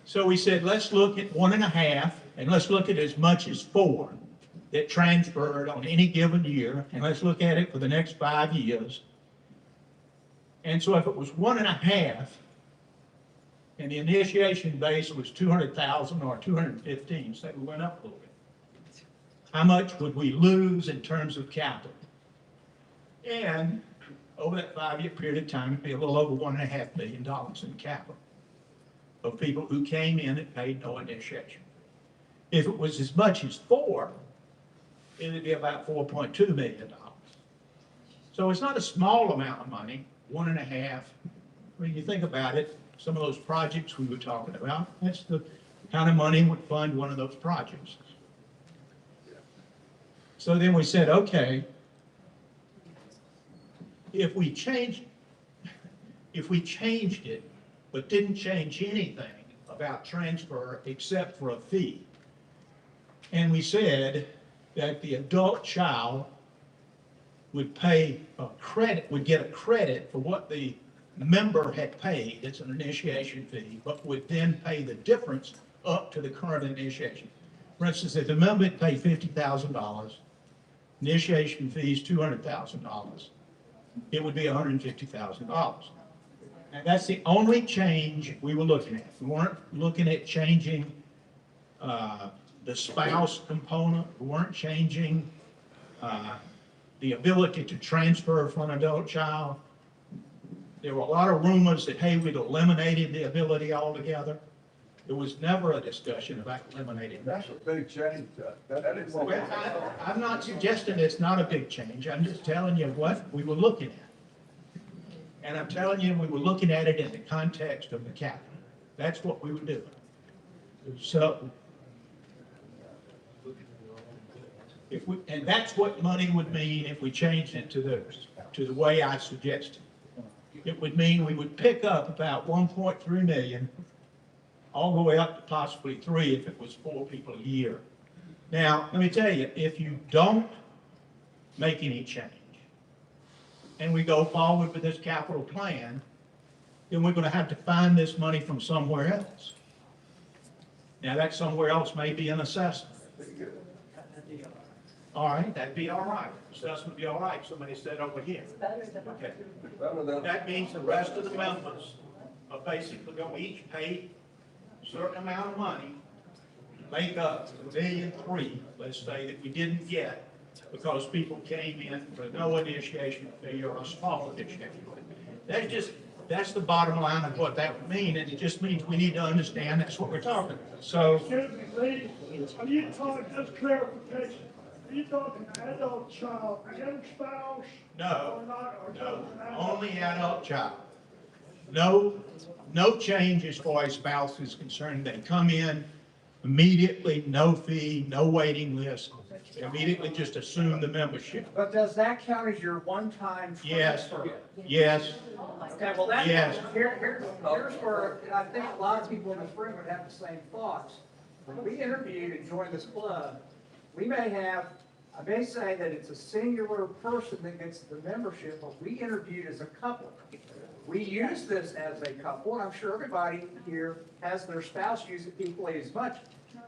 [SPEAKER 6] So we said, let's look at 1.5, and let's look at as much as 4 that transferred on any given year, and let's look at it for the next 5 years. And so if it was 1.5, and the initiation base was 200,000 or 215, say we went up a little bit, how much would we lose in terms of capital? And over that 5-year period of time, it'd be a little over $1.5 million in capital of people who came in and paid no initiation. If it was as much as 4, it'd be about $4.2 million. So it's not a small amount of money, 1.5. When you think about it, some of those projects we were talking about, that's the kind of money would fund one of those projects. So then we said, okay, if we changed it, but didn't change anything about transfer except for a fee, and we said that the adult child would pay a credit, would get a credit for what the member had paid, it's an initiation fee, but would then pay the difference up to the current initiation. For instance, if the member had paid $50,000, initiation fee is $200,000, it would be $150,000. And that's the only change we were looking at. We weren't looking at changing the spouse component. We weren't changing the ability to transfer from an adult child. There were a lot of rumors that, hey, we'd eliminated the ability altogether. There was never a discussion about eliminating that.
[SPEAKER 8] That's a big change. That is what
[SPEAKER 6] Well, I'm not suggesting it's not a big change. I'm just telling you what we were looking at. And I'm telling you, we were looking at it in the context of the capital. That's what we were doing. So, and that's what money would mean if we changed it to the way I suggested. It would mean we would pick up about 1.3 million, all the way up to possibly 3 if it was 4 people a year. Now, let me tell you, if you don't make any change, and we go forward with this capital plan, then we're going to have to find this money from somewhere else. Now, that somewhere else may be an assessment. All right, that'd be all right. Assessment would be all right. Somebody said over here. Okay. That means the rest of the members are basically going to each pay a certain amount of money, make up $1.3 million, let's say, that we didn't get because people came in for no initiation fee or a small initiation fee. That's the bottom line of what that would mean, and it just means we need to understand that's what we're talking about. So,
[SPEAKER 7] Excuse me, please. I need to talk, just clarification.
[SPEAKER 10] you talking adult child and spouse?
[SPEAKER 6] No,
[SPEAKER 10] Or not, or
[SPEAKER 6] no,
[SPEAKER 10] just
[SPEAKER 6] only adult child. No, no change as far as spouse is concerned. They come in immediately, no fee, no waiting list. They immediately just assume the membership.
[SPEAKER 12] But does that count as your one-time
[SPEAKER 6] Yes,
[SPEAKER 12] transfer?
[SPEAKER 6] yes,
[SPEAKER 12] Okay, well, that's,
[SPEAKER 6] Yes.
[SPEAKER 12] here's where, and I think a lot of people in this room would have the same thoughts. When we interviewed and joined this club, we may have, I may say that it's a singular person that gets the membership, but we interviewed as a couple. We use this as a couple, and I'm sure everybody here has their spouse use it equally as much.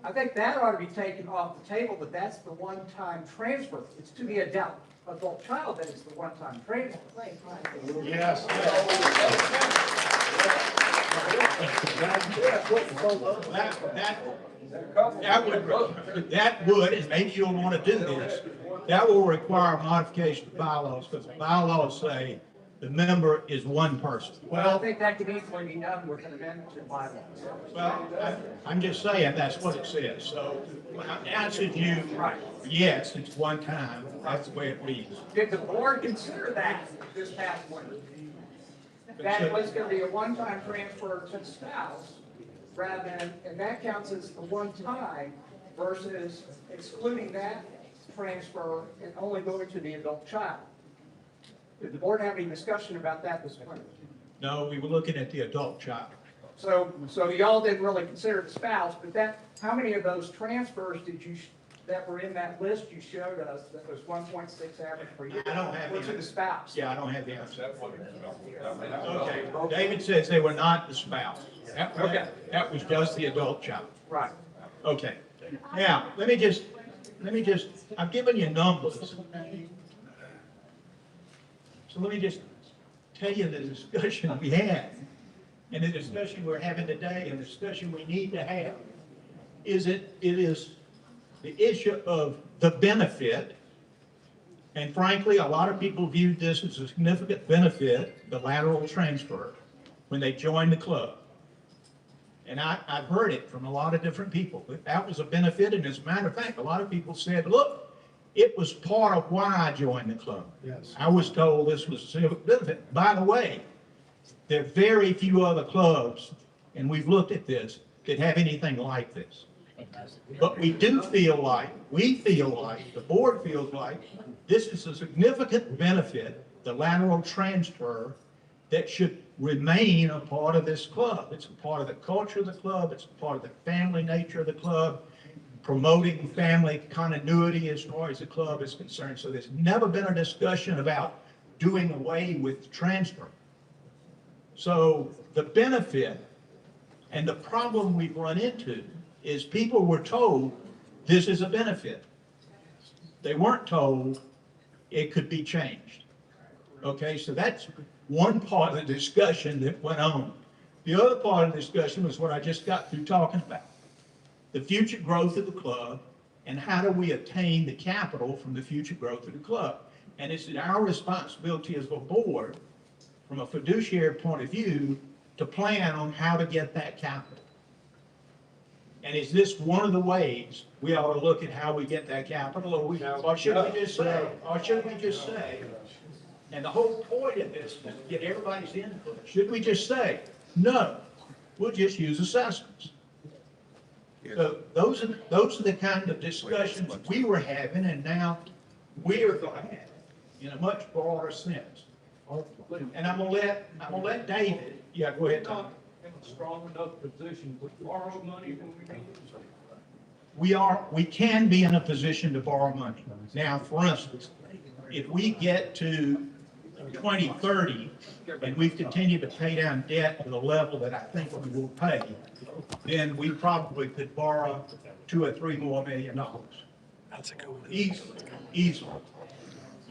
[SPEAKER 12] I think that ought to be taken off the table, that that's the one-time transfer. It's to the adult child that is the one-time transfer.
[SPEAKER 6] yes. That would, and maybe you'll want to do this, that will require modification of bylaws, because the bylaws say the member is one person.
[SPEAKER 12] Well, I think that could easily be done with an amendment to bylaws.
[SPEAKER 6] Well, I'm just saying, that's what it says, so when I answered you, yes, it's one time, that's the way it reads.
[SPEAKER 12] Did the board consider that this past winter? That it was gonna be a one-time transfer to the spouse, rather than, and that counts as the one time versus excluding that transfer and only going to the adult child? Did the board have any discussion about that this winter?
[SPEAKER 6] No, we were looking at the adult child.
[SPEAKER 12] So y'all didn't really consider the spouse, but that, how many of those transfers did you, that were in that list you showed us, that was 1.6 average per year?
[SPEAKER 6] I don't have
[SPEAKER 12] were
[SPEAKER 6] the
[SPEAKER 12] to the spouse?
[SPEAKER 6] Yeah, I don't have the answer. Okay, David says they were not the spouse. That was just the adult child.
[SPEAKER 12] Right.
[SPEAKER 6] Okay, now, let me just, I've given you numbers. So let me just tell you the discussion we had, and the discussion we're having today, and the discussion we need to have. It is the issue of the benefit, and frankly, a lot of people viewed this as a significant benefit, the lateral transfer, when they joined the club. And I've heard it from a lot of different people, that that was a benefit, and as a matter of fact, a lot of people said, look, it was part of why I joined the club.
[SPEAKER 10] Yes.
[SPEAKER 6] I was told this was a significant benefit. By the way, there are very few other clubs, and we've looked at this, that have anything like this. But we feel like, the board feels like, this is a significant benefit, the lateral transfer, that should remain a part of this club. It's a part of the culture of the club, it's a part of the family nature of the club, promoting family continuity as far as the club is concerned. So there's never been a discussion about doing away with transfer. So the benefit and the problem we've run into is people were told this is a benefit. They weren't told it could be changed. Okay, so that's one part of the discussion that went on. The other part of the discussion was what I just got through talking about. The future growth of the club, and how do we attain the capital from the future growth of the club? And it's our responsibility as a board, from a fiduciary point of view, to plan on how to get that capital. And is this one of the ways we ought to look at how we get that capital, or should we just say, and the whole point of this is to get everybody's input, should we just say, no, we'll just use assessments? So those are the kind of discussions we were having, and now we are going to have in a much broader sense. And I'm gonna let David, yeah, go ahead, Tom.
[SPEAKER 7] In a strong enough position to borrow money when we need it.
[SPEAKER 6] We can be in a position to borrow money. Now, for instance, if we get to 2030 and we continue to pay down debt to the level that I think we will pay, then we probably could borrow $2 or $3 more million.
[SPEAKER 4] That's a good one.
[SPEAKER 6] Easily.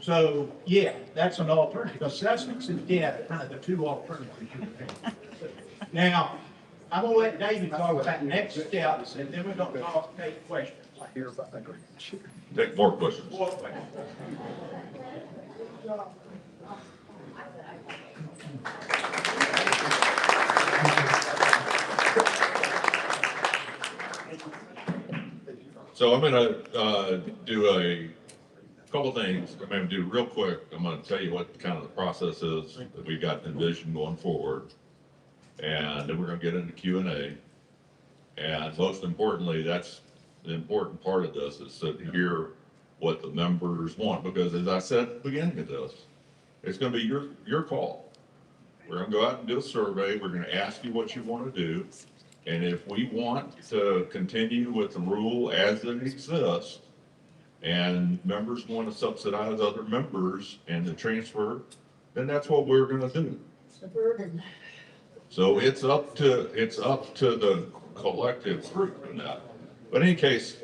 [SPEAKER 6] So, yeah, that's an alternative. Assessments and debt are kind of the two alternatives. Now, I'm gonna let David talk about next steps, and then we're gonna take questions.
[SPEAKER 5] Take more questions. So I'm gonna do a couple things. I'm gonna do real quick. I'm gonna tell you what kind of the process is that we got envisioned going forward. And then we're gonna get into Q&A. And most importantly, that's the important part of this, is to hear what the members want. Because as I said at the beginning of this, it's gonna be your call. We're gonna go out and do a survey. We're gonna ask you what you want to do. And if we want to continue with the rule as it exists, and members want to subsidize other members and the transfer, then that's what we're gonna do.
[SPEAKER 11] It's a burden.
[SPEAKER 5] So it's up to the collective group in that. But in any case,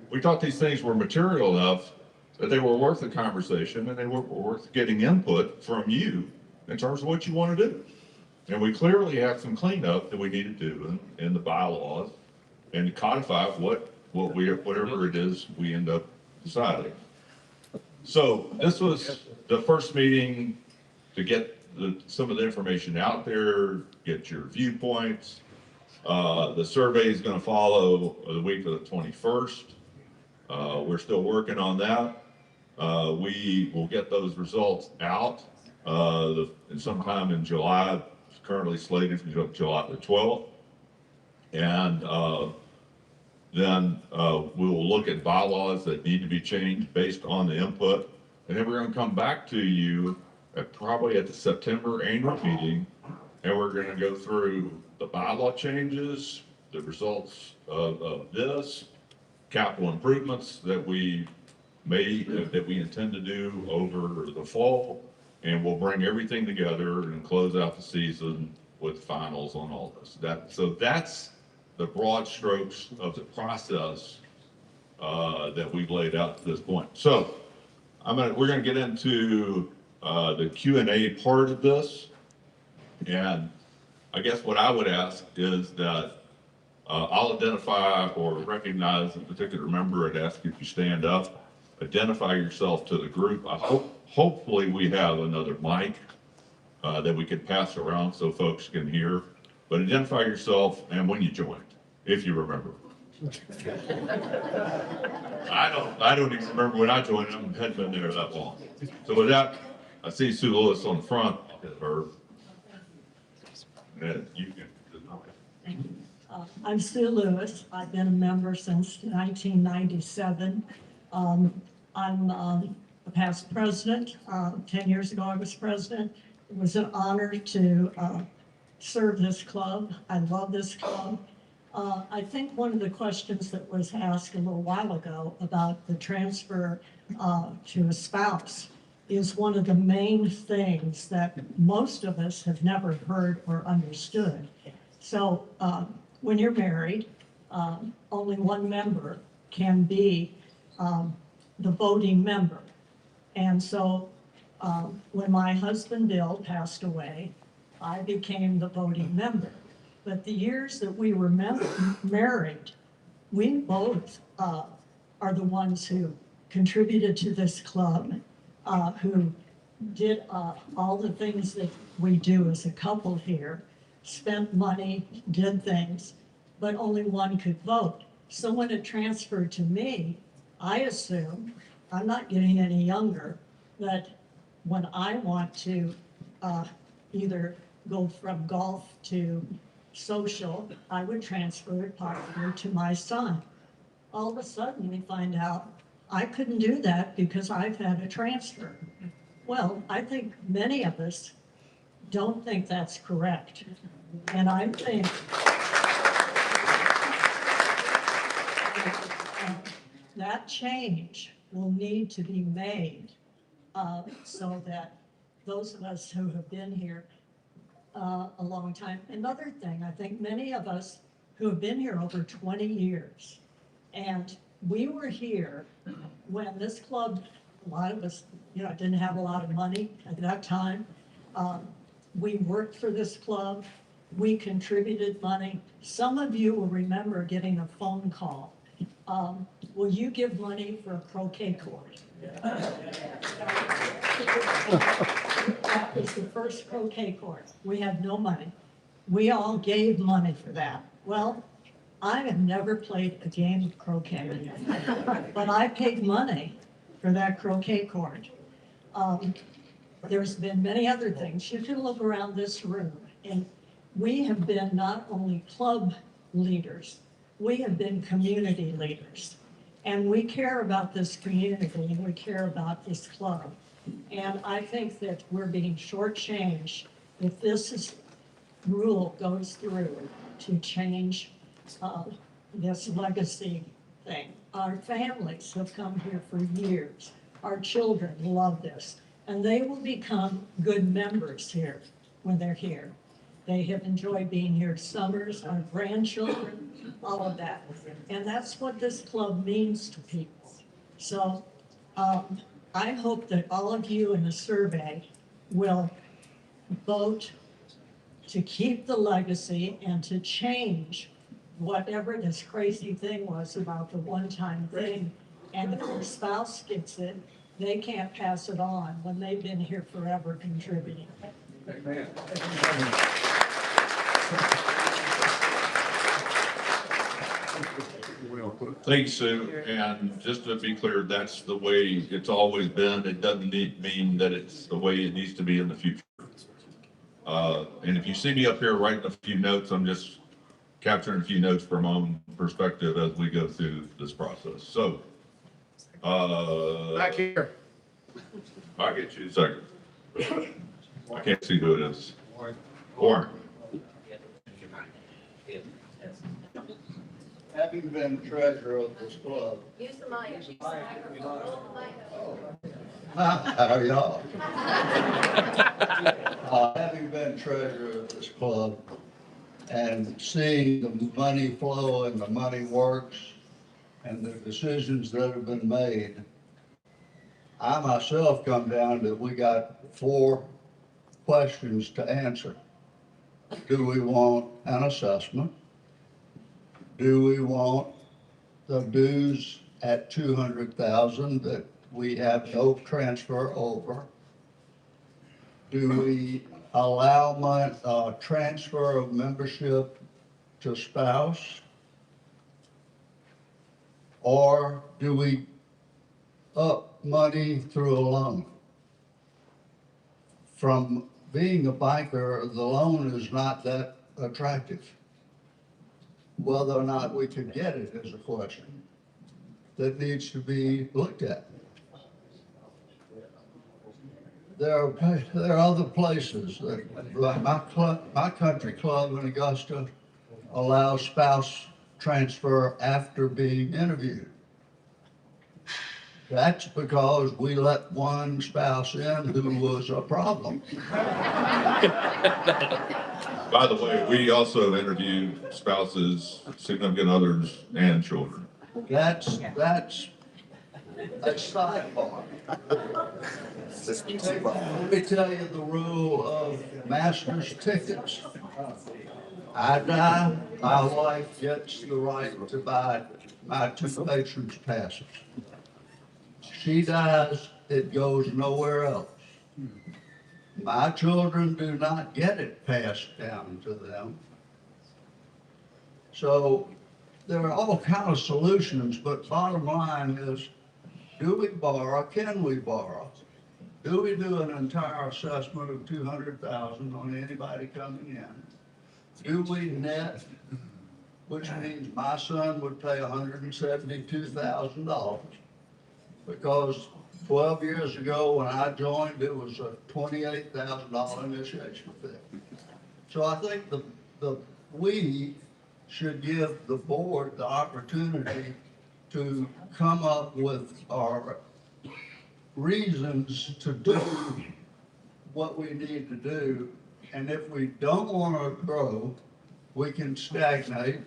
[SPEAKER 5] we thought these things were material enough that they were worth the conversation, and they were worth getting input from you in terms of what you want to do. And we clearly have some cleanup that we need to do in the bylaws and codify whatever it is we end up deciding. So this was the first meeting to get some of the information out there, get your viewpoints. The survey is going to follow the week of the 21st. We're still working on that. We will get those results out sometime in July. It's currently slated for July the 12th. And then we will look at bylaws that need to be changed based on the input. And then we're going to come back to you probably at the September annual meeting, and we're going to go through the bylaw changes, the results of this, capital improvements that we intend to do over the fall, and we'll bring everything together and close out the season with finals on all this. So that's the broad strokes of the process that we've laid out at this point. So we're going to get into the Q&A part of this. And I guess what I would ask is that I'll identify or recognize a particular member and ask if you stand up, identify yourself to the group. Hopefully we have another mic that we can pass around so folks can hear. But identify yourself and when you joined, if you remember. I don't even remember when I joined. I hadn't been there that long. So with that, I see Sue Lewis on the front. I'll get her. And you can.
[SPEAKER 11] Thank you. I'm Sue Lewis. I've been a member since 1997. I'm a past president. 10 years ago, I was president. It was an honor to serve this club. I love this club. I think one of the questions that was asked a little while ago about the transfer to a spouse is one of the main things that most of us have never heard or understood. So when you're married, only one member can be the voting member. And so when my husband Bill passed away, I became the voting member. But the years that we were married, we both are the ones who contributed to this club, who did all the things that we do as a couple here, spent money, did things, but only one could vote. So when it transferred to me, I assume, I'm not getting any younger, that when I want to either go from golf to social, I would transfer it possibly to my son. All of a sudden, we find out I couldn't do that because I've had a transfer. Well, I think many of us don't think that's correct. And I think that change will need to be made so that those of us who have been here a long time. Another thing, I think many of us who have been here over 20 years, and we were here when this club, a lot of us, didn't have a lot of money at that time. We worked for this club. We contributed money. Some of you will remember getting a phone call. Will you give money for a croquet court? That was the first croquet court. We had no money. We all gave money for that. Well, I have never played a game of croquet, but I paid money for that croquet court. There's been many other things. You can look around this room, and we have been not only club leaders, we have been community leaders. And we care about this community, and we care about this club. And I think that we're being shortchanged if rule goes through to change this legacy thing. Our families have come here for years. Our children love this, and they will become good members here when they're here. They have enjoyed being here summers, our grandchildren, all of that. And that's what this club means to people. So I hope that all of you in the survey will vote to keep the legacy and to change whatever this crazy thing was about the one-time thing. And if their spouse gets it, they can't pass it on when they've been here forever contributing.
[SPEAKER 8] Amen.
[SPEAKER 5] Thanks, Sue. And just to be clear, that's the way it's always been. It doesn't mean that it's the way it needs to be in the future. And if you see me up here writing a few notes, I'm just capturing a few notes from my own perspective as we go through this process. So,
[SPEAKER 10] Back here.
[SPEAKER 5] I'll get you a second. I can't see who it is. Warren.
[SPEAKER 8] Having been treasurer of this club.
[SPEAKER 2] Use the mic.
[SPEAKER 8] How y'all? Having been treasurer of this club and seeing the money flow and the money works and the decisions that have been made, I myself come down to, we got 4 questions to answer. Do we want an assessment? Do we want the dues at 200,000 that we have no transfer over? Do we allow transfer of membership to spouse? Or do we up money through a loan? From being a banker, the loan is not that attractive. Whether or not we can get it is a question that needs to be looked at. There are other places that, like my country club in Augusta allows spouse transfer after being interviewed. That's because we let one spouse in who was a problem.
[SPEAKER 5] By the way, we also interview spouses, significant others, and children.
[SPEAKER 8] That's a sidebar. Let me tell you the rule of master's tickets. I die, my wife gets the right to buy my 2 patrons' passes. She dies, it goes nowhere else. My children do not get it passed down to them. So there are all kinds of solutions, but bottom line is, do we borrow? Can we borrow? Do we do an entire assessment of 200,000 on anybody coming in? Do we net, which means my son would pay $172,000 because 12 years ago when I joined, it was a $28,000 initiation fee. So I think we should give the board the opportunity to come up with our reasons to do what we need to do. And if we don't want to grow, we can stagnate.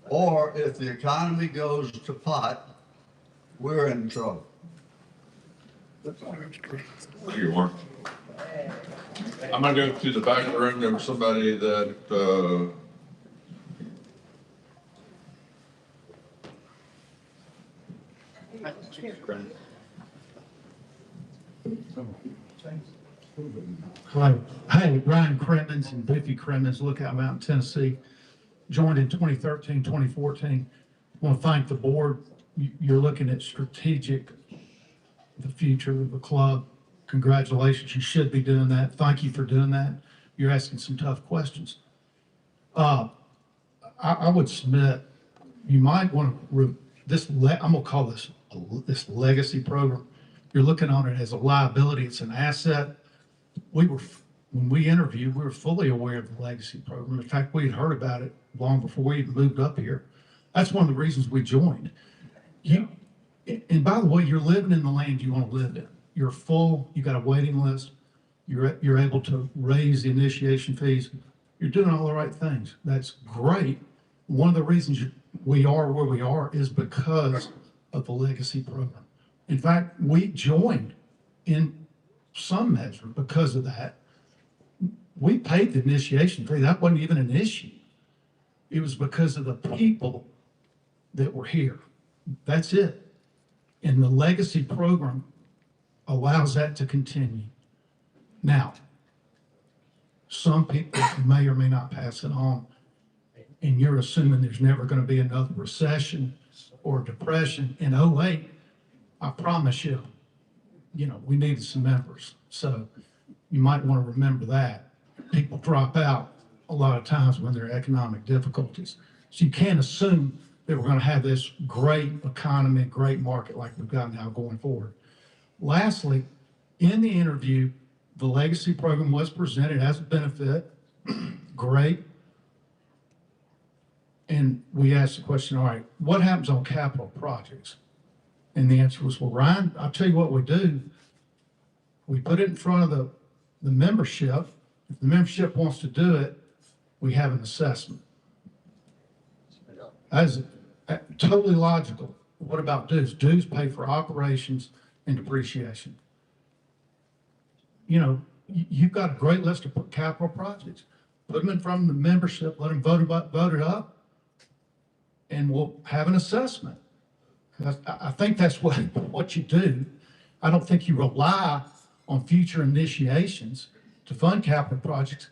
[SPEAKER 8] Or if the economy goes to pot, we're in trouble.
[SPEAKER 5] Thank you, Warren. I'm gonna go to the back of the room. There was somebody that,
[SPEAKER 6] Hi, Ryan Crimmins and Biffy Crimmins, Lookout Mountain, Tennessee. Joined in 2013, 2014. I want to thank the board. You're looking at strategic the future of the club. Congratulations, you should be doing that. Thank you for doing that. You're asking some tough questions. I would submit, you might want to, I'm gonna call this legacy program. You're looking on it as a liability, it's an asset. When we interviewed, we were fully aware of the legacy program. In fact, we had heard about it long before we even moved up here. That's one of the reasons we joined. And by the way, you're living in the land you want to live in. You're full, you got a waiting list, you're able to raise the initiation fees. You're doing all the right things. That's great. One of the reasons we are where we are is because of the legacy program. In fact, we joined in some measure because of that. We paid the initiation fee. That wasn't even an issue. It was because of the people that were here. That's it. And the legacy program allows that to continue. Now, some people may or may not pass it on, and you're assuming there's never going to be another recession or depression. In '08, I promise you, we needed some members. So you might want to remember that. People drop out a lot of times when there are economic difficulties. So you can't assume that we're going to have this great economy, great market like we've got now going forward. Lastly, in the interview, the legacy program was presented as a benefit. Great. And we asked the question, all right, what happens on capital projects? And the answer was, well, Ryan, I'll tell you what we do. We put it in front of the membership. If the membership wants to do it, we have an assessment. That is totally logical. What about dues? Dues pay for operations and depreciation. You've got a great list of capital projects. Put them in front of the membership, let them vote it up, and we'll have an assessment. I think that's what you do. I don't think you rely on future initiations to fund capital projects.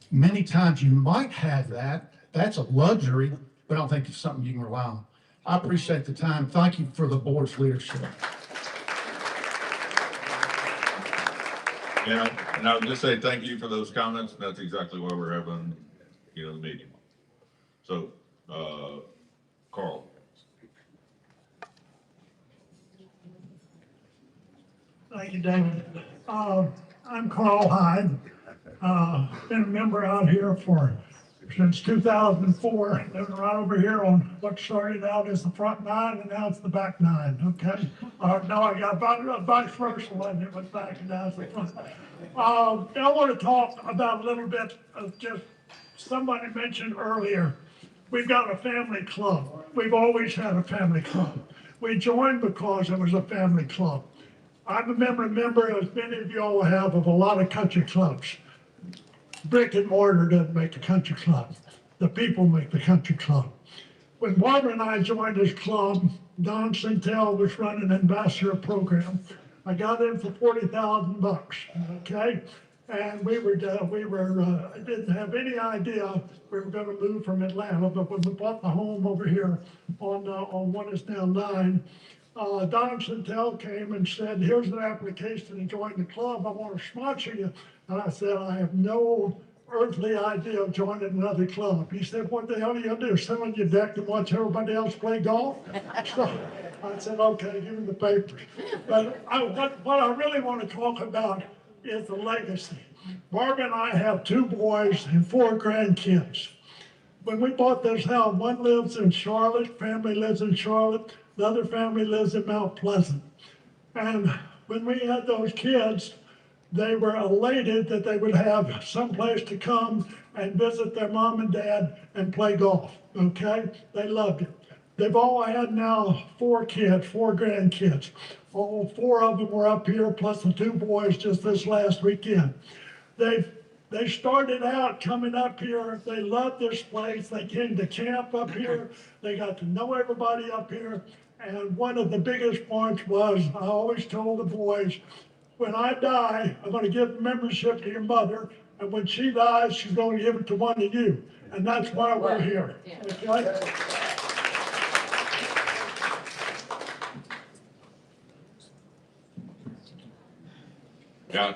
[SPEAKER 6] Many times you might have that. That's a luxury, but I don't think it's something you can rely on. I appreciate the time. Thank you for the board's leadership.
[SPEAKER 5] Yeah, and I would just say thank you for those comments. That's exactly why we're having, the meeting. So, Carl.
[SPEAKER 13] Thank you, David. I'm Carl Hyde. Been a member out here since 2004. Living right over here on what started out as the front nine, and now it's the back nine. Okay. No, I got vice versa when it was back, and now it's the front. I want to talk about a little bit of just somebody mentioned earlier. We've got a family club. We've always had a family club. We joined because it was a family club. I'm a member, as many of you all have, of a lot of country clubs. Brick and mortar doesn't make the country club. The people make the country club. When Barbara and I joined this club, Don Centel was running an ambassador program. I got in for $40,000, okay? And we didn't have any idea we were going to move from Atlanta, but when we bought the home over here on what is now 9, Don Centel came and said, here's an application to join the club. I want to sponsor you. And I said, I have no earthly idea of joining another club. He said, what the hell are you going to do? Sit on your deck and watch everybody else play golf? So I said, okay, give me the papers. But what I really want to talk about is the legacy. Barbara and I have 2 boys and 4 grandkids. When we bought this house, one lives in Charlotte, family lives in Charlotte, the other family lives in Mount Pleasant. And when we had those kids, they were elated that they would have someplace to come and visit their mom and dad and play golf, okay? They loved it. They've all had now 4 kids, 4 grandkids. All 4 of them were up here, plus the 2 boys just this last weekend. They started out coming up here. They loved this place. They came to camp up here. They got to know everybody up here. And one of the biggest points was, I always told the boys, when I die, I'm going to give membership to your mother. And when she dies, she's going to give it to one of you. And that's why we're here. Okay?
[SPEAKER 5] Yeah.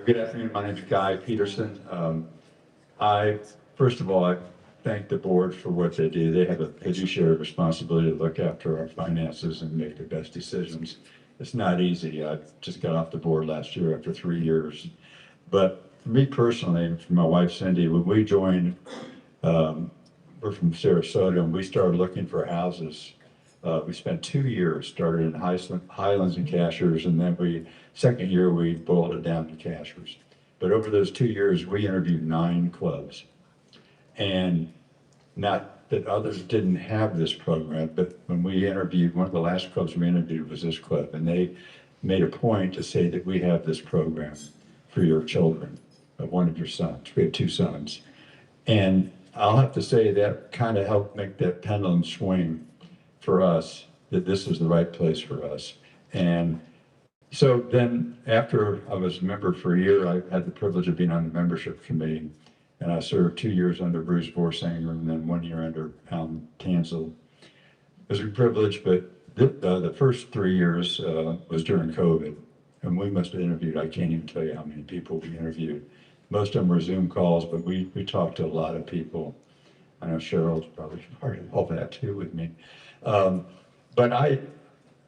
[SPEAKER 7] Good afternoon, my name is Guy Peterson. First of all, I thank the board for what they do. They have a fiduciary responsibility to look after our finances and make the best decisions. It's not easy. I just got off the board last year after 3 years. But for me personally, and for my wife Cindy, when we joined, we're from Sarasota, and we started looking for houses. We spent 2 years, started in Highlands and Cashers, and then second year, we boiled it down to Cashers. But over those 2 years, we interviewed 9 clubs. And not that others didn't have this program, but when we interviewed, one of the last clubs we interviewed was this club, and they made a point to say that we have this program for your children, of one of your sons. We have 2 sons. And I'll have to say that kind of helped make that pendulum swing for us, that this is the right place for us. And so then after I was a member for a year, I had the privilege of being on the membership committee. And I served 2 years under Bruce Borsanger and then 1 year under Alan Tansel. It was a privilege, but the first 3 years was during COVID. And we must have interviewed, I can't even tell you how many people we interviewed. Most of them were Zoom calls, but we talked to a lot of people. I know Cheryl's probably part of all that too with me. And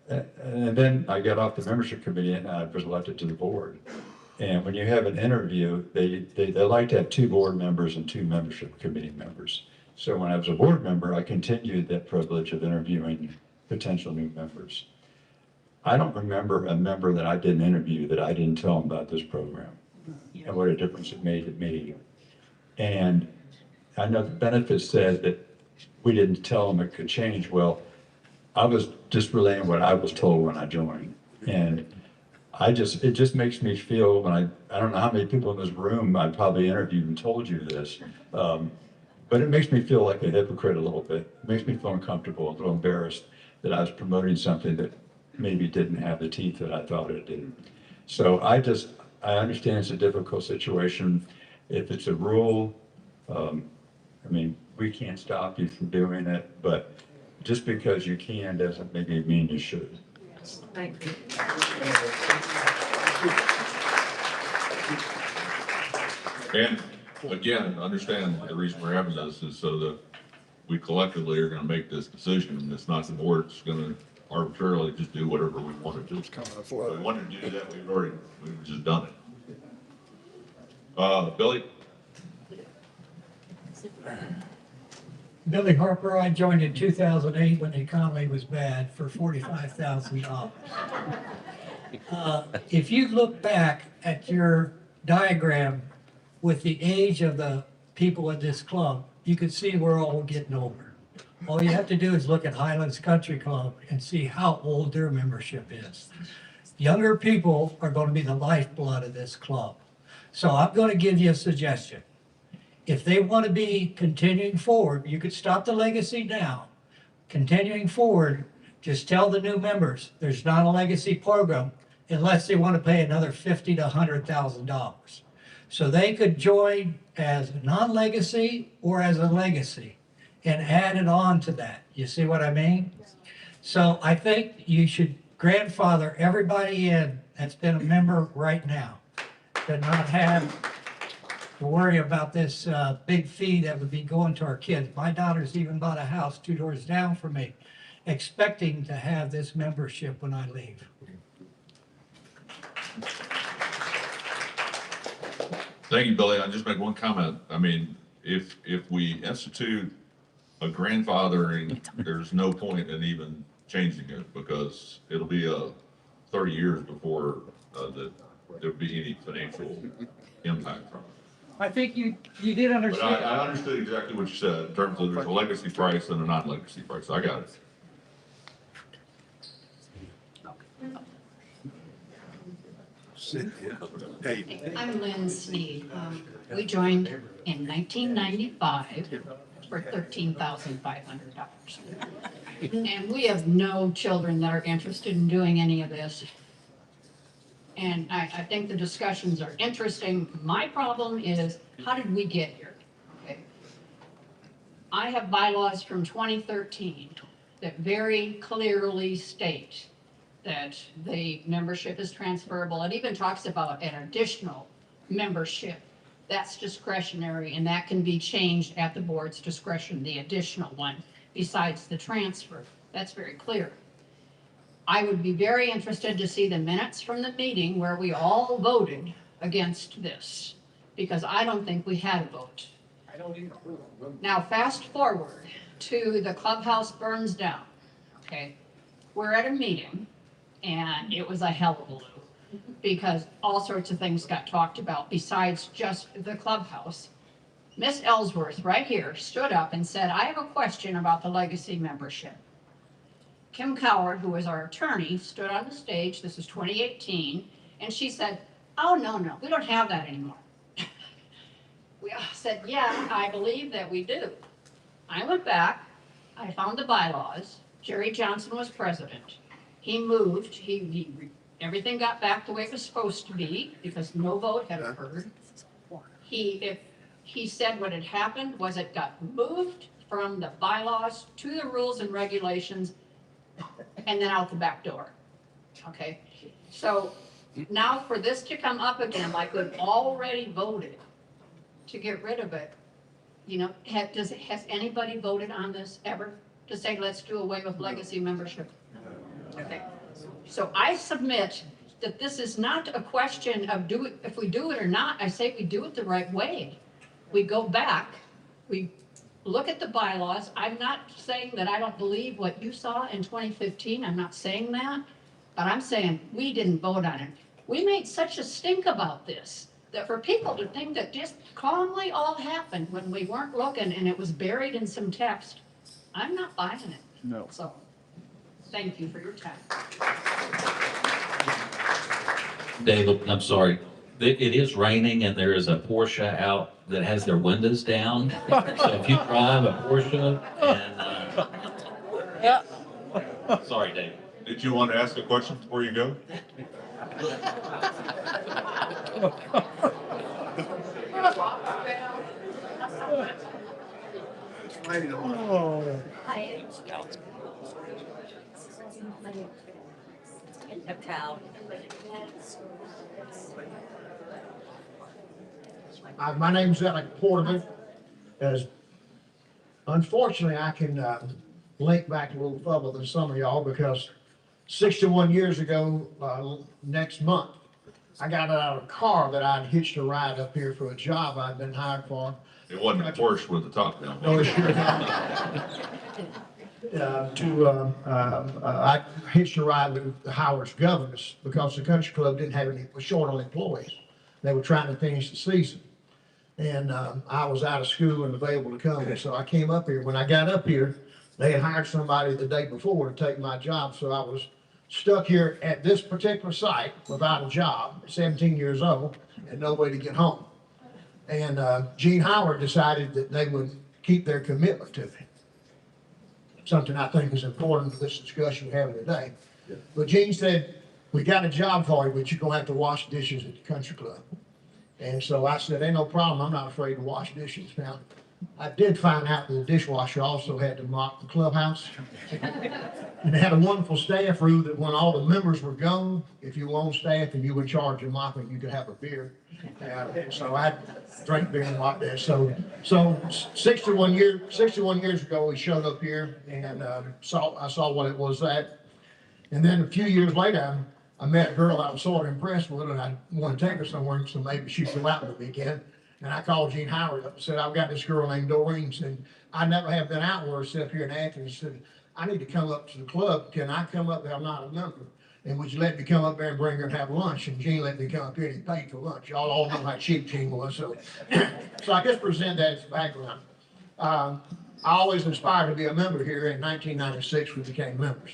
[SPEAKER 7] then I got off the membership committee and I was elected to the board. And when you have an interview, they like to have 2 board members and 2 membership committee members. So when I was a board member, I continued that privilege of interviewing potential new members. I don't remember a member that I didn't interview that I didn't tell them about this program and what a difference it made to me. And I know the benefits said that we didn't tell them it could change. Well, I was just relaying what I was told when I joined. And it just makes me feel, when I don't know how many people in this room I probably interviewed and told you this, but it makes me feel like a hypocrite a little bit. It makes me feel uncomfortable, a little embarrassed that I was promoting something that maybe didn't have the teeth that I thought it did. So I understand it's a difficult situation. If it's a rule, I mean, we can't stop you from doing it, but just because you can doesn't maybe mean you should.
[SPEAKER 1] Thank you.
[SPEAKER 5] And again, understand the reason we're having this is so that we collectively are gonna make this decision, and it's not the board's gonna arbitrarily just do whatever we want to do. If we wanted to do that, we've just done it. Billy?
[SPEAKER 14] Billy Harper, I joined in 2008 when the economy was bad for $45,000. If you look back at your diagram with the age of the people in this club, you can see we're all getting older. All you have to do is look at Highlands Country Club and see how old their membership is. Younger people are going to be the lifeblood of this club. So I'm going to give you a suggestion. If they want to be continuing forward, you could stop the legacy now. Continuing forward, just tell the new members there's not a legacy program unless they want to pay another $50,000 to $100,000. So they could join as non-legacy or as a legacy and add it on to that. You see what I mean? So I think you should grandfather everybody in that's been a member right now, to not have to worry about this big fee that would be going to our kids. My daughter's even bought a house 2 doors down from me, expecting to have this membership when I leave.
[SPEAKER 5] Thank you, Billy. I'll just make one comment. I mean, if we institute a grandfathering, there's no point in even changing it because it'll be 30 years before there'll be any financial impact from it.
[SPEAKER 12] I think you did
[SPEAKER 5] But
[SPEAKER 12] understand.
[SPEAKER 5] I understood exactly what you said in terms of there's a legacy price and a non-legacy price. I got it.
[SPEAKER 15] I'm Lynn Sneed. We joined in 1995 for $13,500. And we have no children that are interested in doing any of this. And I think the discussions are interesting. My problem is, how did we get here? Okay. I have bylaws from 2013. that very clearly state that the membership is transferable. It even talks about an additional membership. That's discretionary, and that can be changed at the board's discretion, the additional one, besides the transfer. That's very clear. I would be very interested to see the minutes from the meeting where we all voted against this, because I don't think we had a vote.
[SPEAKER 10] I don't either.
[SPEAKER 15] Now, fast forward to the clubhouse burns down, okay? We're at a meeting, and it was a hullabaloo, because all sorts of things got talked about besides just the clubhouse. Miss Ellsworth, right here, stood up and said, I have a question about the legacy membership. Kim Coward, who was our attorney, stood on the stage, this is 2018, and she said, oh, no, we don't have that anymore. We all said, yeah, I believe that we do. I went back, I found the bylaws, Jerry Johnson was president. He moved, everything got back the way it was supposed to be, because no vote had occurred. He said what had happened was it got moved from the bylaws to the rules and regulations, and then out the back door, okay? So now for this to come up again, like we've already voted to get rid of it, you know, has anybody voted on this ever? To say, let's do away with legacy membership? Okay. So I submit that this is not a question of if we do it or not. I say we do it the right way. We go back, we look at the bylaws. I'm not saying that I don't believe what you saw in 2015. I'm not saying that, but I'm saying we didn't vote on it. We made such a stink about this that for people to think that just calmly all happened when we weren't looking and it was buried in some text, I'm not buying it.
[SPEAKER 4] No.
[SPEAKER 15] So, thank you for your time.
[SPEAKER 3] David, I'm sorry. It is raining and there is a Porsche out that has their windows down. So if you drive a Porsche and, sorry, David.
[SPEAKER 5] Did you want to ask a question before you go?
[SPEAKER 4] Oh.
[SPEAKER 16] My name's Alec Portman. As unfortunately, I can link back a little further than some of y'all because 61 years ago, next month, I got out of a car that I'd hitched a ride up here for a job I'd been hired for.
[SPEAKER 5] It wasn't a Porsche with the top down.
[SPEAKER 16] No, it's sure not. I hitched a ride with the Howard's Governors because the country club didn't have was short on employees. They were trying to finish the season. And I was out of school and available to come, and so I came up here. When I got up here, they had hired somebody the day before to take my job, so I was stuck here at this particular site without a job, 17 years old, and no way to get home. And Gene Howard decided that they would keep their commitment to me. Something I think is important to this discussion we're having today. But Gene said, we got a job for you, but you're gonna have to wash dishes at the country club. And so I said, ain't no problem, I'm not afraid to wash dishes. Now, I did find out that the dishwasher also had to mop the clubhouse. And they had a wonderful staff rule that when all the members were gone, if you were on staff and you were in charge of mopping, you could have a beer. So I drank beer and mop that. So 61 years ago, we showed up here and I saw what it was at. And then a few years later, I met a girl I was sort of impressed with, and I wanted to take her somewhere, so maybe she'd go out with me again. And I called Gene Howard up and said, I've got this girl named Doreen, and I never have been out with her except here in Athens. She said, I need to come up to the club. Can I come up there? I'm not a member. And would you let me come up there and bring her and have lunch? And Gene let me come up here and he paid for lunch. Y'all all know how cheap Gene was. So I just present that as background. I always inspired to be a member here. In 1996, we became members.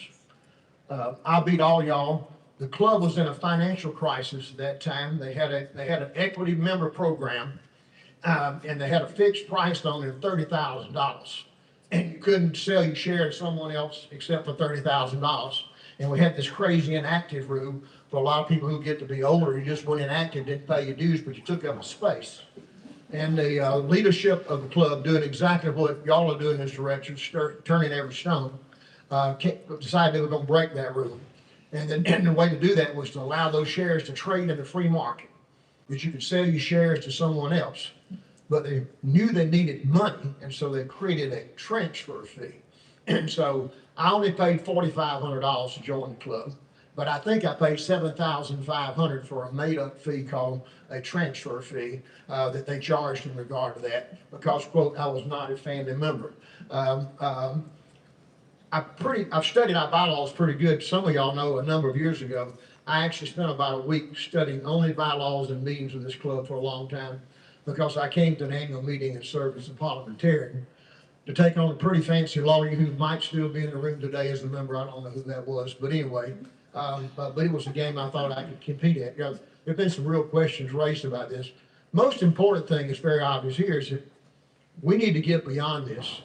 [SPEAKER 16] I'll beat all y'all. The club was in a financial crisis at that time. They had an equity member program, and they had a fixed price on it of $30,000. And you couldn't sell your share to someone else except for $30,000. And we had this crazy inactive rule for a lot of people who get to be older. You just went inactive, didn't pay your dues, but you took up a space. And the leadership of the club doing exactly what y'all are doing in this direction, turning every stone. decided they were gonna break that rule. And then, and the way to do that was to allow those shares to trade in the free market, that you could sell your shares to someone else. But they knew they needed money, and so they created a transfer fee. And so I only paid $4,500 to join the club, but I think I paid $7,500 for a made-up fee called a transfer fee that they charged in regard to that because, quote, I was not a family member. I've studied our bylaws pretty good. Some of y'all know a number of years ago, I actually spent about a week studying only bylaws and meetings of this club for a long time because I came to an annual meeting and served as a parliamentarian to take on a pretty fancy lawyer who might still be in the room today as a member. I don't know who that was, but anyway, but it was a game I thought I could compete at. You know, there have been some real questions raised about this. Most important thing is very obvious here is that we need to get beyond this.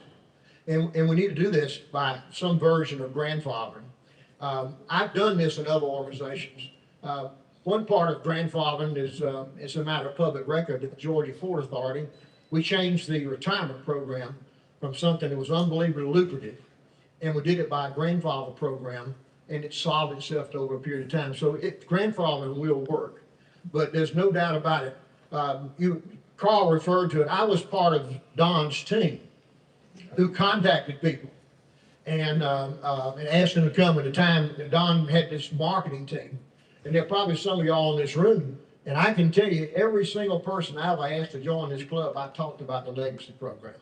[SPEAKER 16] And we need to do this by some version of grandfathering. I've done this in other organizations. One part of grandfathering is a matter of public record at the Georgia Port Authority. We changed the retirement program from something that was unbelievably lucrative, and we did it by a grandfather program, and it solved itself over a period of time. So grandfathering will work, but there's no doubt about it. Carl referred to it. I was part of Don's team who contacted people and asked them to come at the time. Don had this marketing team, and there are probably some of y'all in this room, and I can tell you every single person I've asked to join this club, I talked about the legacy program,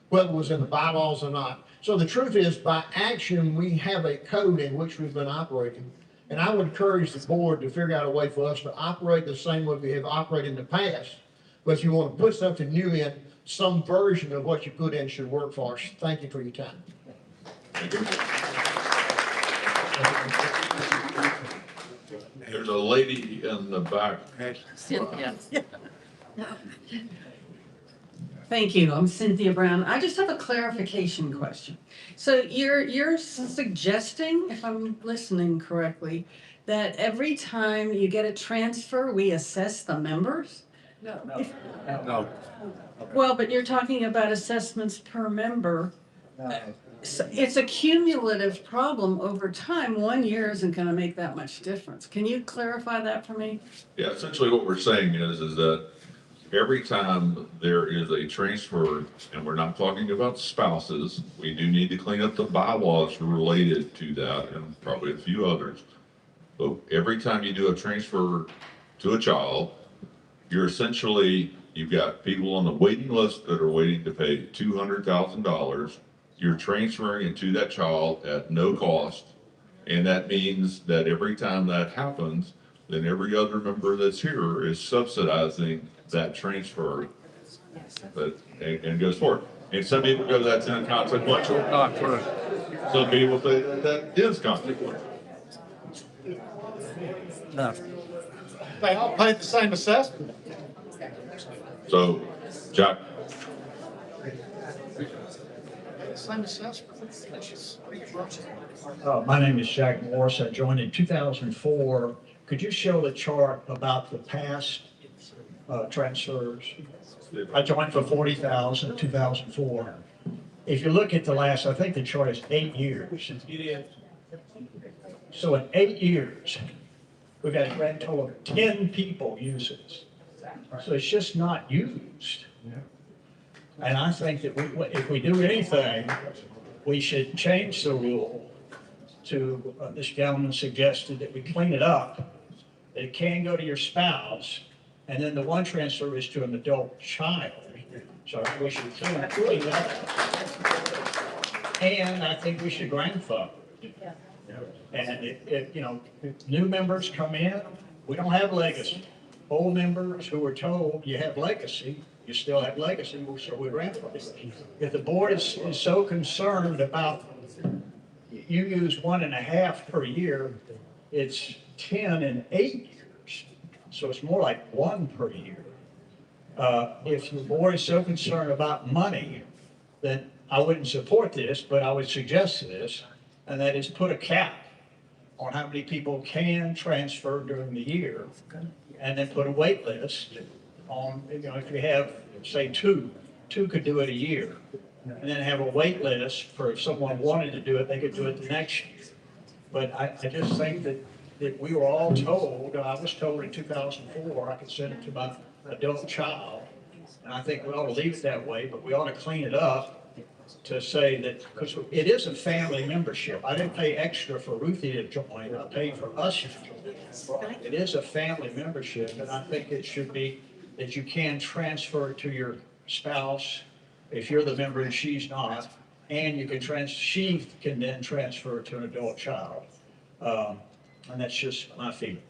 [SPEAKER 16] whether it was in the bylaws or not. So the truth is, by action, we have a code in which we've been operating, and I would encourage the board to figure out a way for us to operate the same way we have operated in the past. But if you want to put something new in, some version of what you put in should work for us. Thank you for your time.
[SPEAKER 5] There's a lady in the back.
[SPEAKER 1] Cynthia.
[SPEAKER 17] Thank you. I'm Cynthia Brown. I just have a clarification question. So you're suggesting, if I'm listening correctly, that every time you get a transfer, we assess the members?
[SPEAKER 7] No.
[SPEAKER 17] Well, but you're talking about assessments per member. So it's a cumulative problem over time. 1 year isn't going to make that much difference. Can you clarify that for me?
[SPEAKER 5] Yeah, essentially what we're saying is that every time there is a transfer, and we're not talking about spouses, we do need to clean up the bylaws related to that and probably a few others. But every time you do a transfer to a child, you've got people on the waiting list that are waiting to pay $200,000. You're transferring it to that child at no cost. And that means that every time that happens, then every other member that's here is subsidizing that transfer and goes forward. And some people go, that's inconsequential.
[SPEAKER 4] Not true.
[SPEAKER 5] Some people say that is consequential.
[SPEAKER 4] No. They all pay the same assessment.
[SPEAKER 5] So, Jack.
[SPEAKER 4] Same assessment.
[SPEAKER 18] My name is Jack Morris. I joined in 2004. Could you show the chart about the past transfers? I joined for $40,000 in 2004. If you look at the last, I think the chart is 8 years. So in 8 years, we've got a grand total of 10 people use this. So it's just not used. And I think that if we do anything, we should change the rule to, this gentleman suggested that we clean it up. It can go to your spouse, and then the one transfer is to an adult child. So we should clean that up. And I think we should grandfather. And if new members come in, we don't have legacy. Old members who are told you have legacy, you still have legacy, so we grandfather. If the board is so concerned about, you use 1.5 per year, it's 10 in 8 years. So it's more like 1 per year. If the board is so concerned about money, then I wouldn't support this, but I would suggest this, and that is put a cap on how many people can transfer during the year, and then put a wait list on, if you have, say, two could do it a year. and then have a wait list for if someone wanted to do it, they could do it the next year. But I just think that we were all told, I was told in 2004, I could send it to my adult child. And I think we ought to leave it that way, but we ought to clean it up to say that, because it is a family membership. I didn't pay extra for Ruthie to join, I paid for us to join. It is a family membership, and I think it should be that you can transfer it to your spouse if you're the member and she's not, and you can she can then transfer it to an adult child. And that's just my feeling.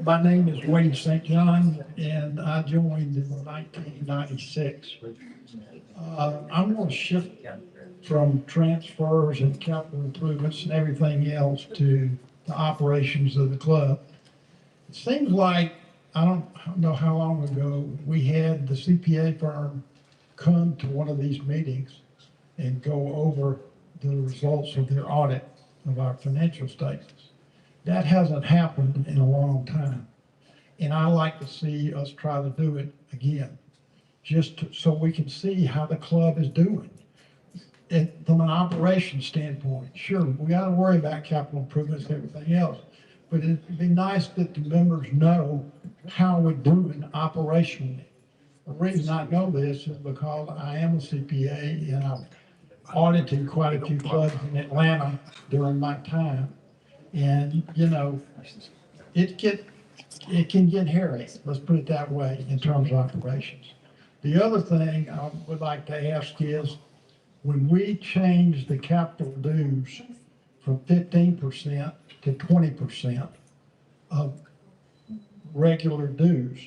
[SPEAKER 13] My name is Wayne St. John, and I joined in 1996. I'm going to shift from transfers and capital improvements and everything else to the operations of the club. It seems like, I don't know how long ago, we had the CPA firm come to one of these meetings and go over the results of their audit of our financial statements. That hasn't happened in a long time. And I like to see us try to do it again, so we can see how the club is doing. And from an operations standpoint, sure, we got to worry about capital improvements and everything else, but it'd be nice that the members know how we're doing operationally. The reason I know this is because I am a CPA and I've audited quite a few clubs in Atlanta during my time. And, you know, it can get hairy, let's put it that way, in terms of operations. The other thing I would like to ask is, when we changed the capital dues from 15% to 20% of regular dues,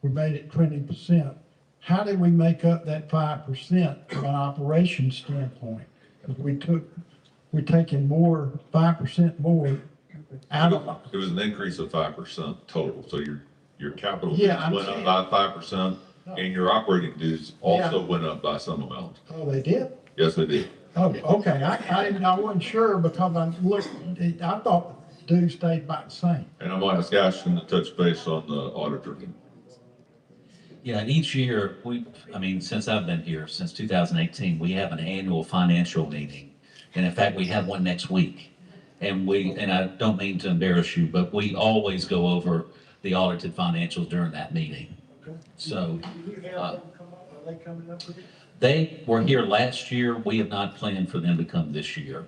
[SPEAKER 13] we made it 20%. How did we make up that 5% from an operations standpoint? Because we're taking more, 5% more out of.
[SPEAKER 5] It was an increase of 5% total, so your capital dues
[SPEAKER 13] Yeah,
[SPEAKER 5] went up by 5%, and your operating dues also went up by some amount.
[SPEAKER 13] Oh, they did?
[SPEAKER 5] Yes, they did.
[SPEAKER 13] Oh, okay, I wasn't sure because I thought dues stayed about the same.
[SPEAKER 5] And I'm gonna ask Ashton to touch base on the auditor.
[SPEAKER 3] Yeah, and each year, since I've been here, since 2018, we have an annual financial meeting. And in fact, we have one next week. And I don't mean to embarrass you, but we always go over the audited financials during that meeting. So,
[SPEAKER 13] Are they coming up with it?
[SPEAKER 3] they were here last year. We have not planned for them to come this year.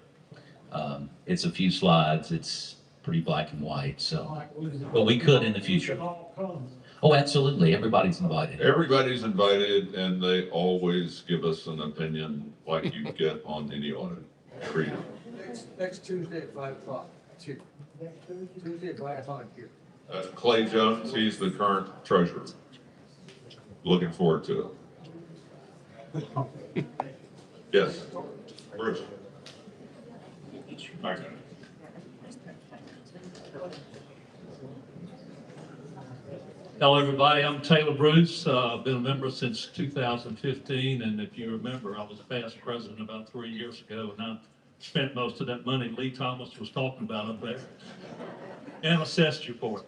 [SPEAKER 3] It's a few slides. It's pretty black and white, so, but we could in the future. Oh, absolutely. Everybody's invited.
[SPEAKER 5] Everybody's invited, and they always give us an opinion like you get on any audit. Every year.
[SPEAKER 12] Next Tuesday at 5:00. Tuesday at 5:00 here.
[SPEAKER 5] Clay Jones, he's the current treasurer. Looking forward to it. Yes, Bruce. Okay.
[SPEAKER 7] Hello, everybody. I'm Taylor Bruce. I've been a member since 2015, and if you remember, I was past president about 3 years ago, and I spent most of that money Lee Thomas was talking about up there, and assessed you for it.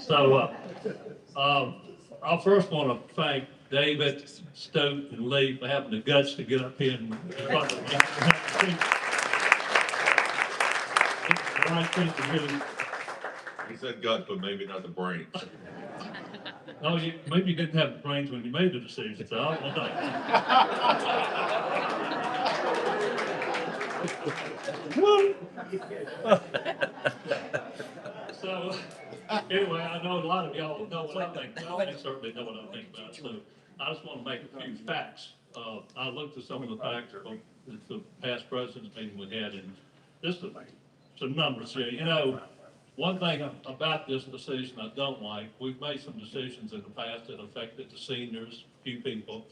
[SPEAKER 7] So I first want to thank David, Stoke, and Lee for having the guts to get up here and it's the right thing to do.
[SPEAKER 5] He said gut, but maybe not the brains.
[SPEAKER 7] Oh, maybe you didn't have the brains when you made the decision, so I don't know. So, anyway, I know a lot of y'all know what I think. Well, I certainly know what I think about it. So, I just want to make a few facts. I looked at some of the facts from the past president's meeting we had, and just some numbers here. You know, one thing about this decision I don't like, we've made some decisions in the past that affected the seniors, few people.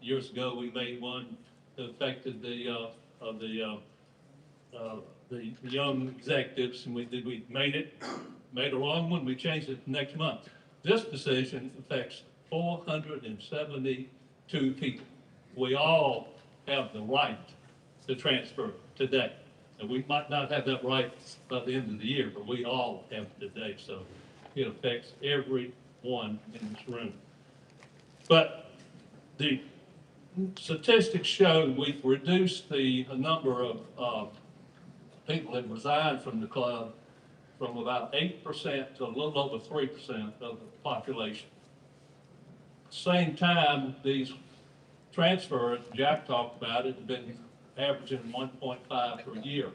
[SPEAKER 7] Years ago, we made one that affected the young executives, and we made a wrong one, we changed it next month. This decision affects 472 people. We all have the right to transfer today. And we might not have that right by the end of the year, but we all have it today, so it affects everyone in this room. But the statistics show we've reduced the number of people that resigned from the club from about 8% to a little over 3% of the population. Same time, these transfers, Jack talked about it, have been averaging 1.5 per year.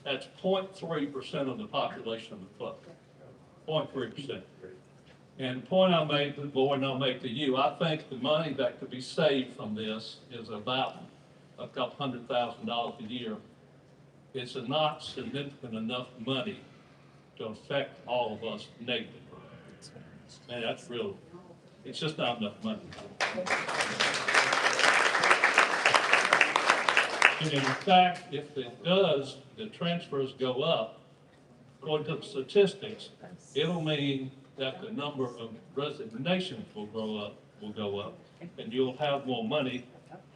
[SPEAKER 7] That's 0.3% of the population of the club, 0.3%. And the point I made to the board and I'll make to you, I think the money that could be saved from this is about a couple $100,000 a year. It's not significant enough money to affect all of us negatively. And that's real, it's just not enough money. And in fact, if it does, the transfers go up, according to the statistics, it'll mean that the number of resignations will go up, and you'll have more money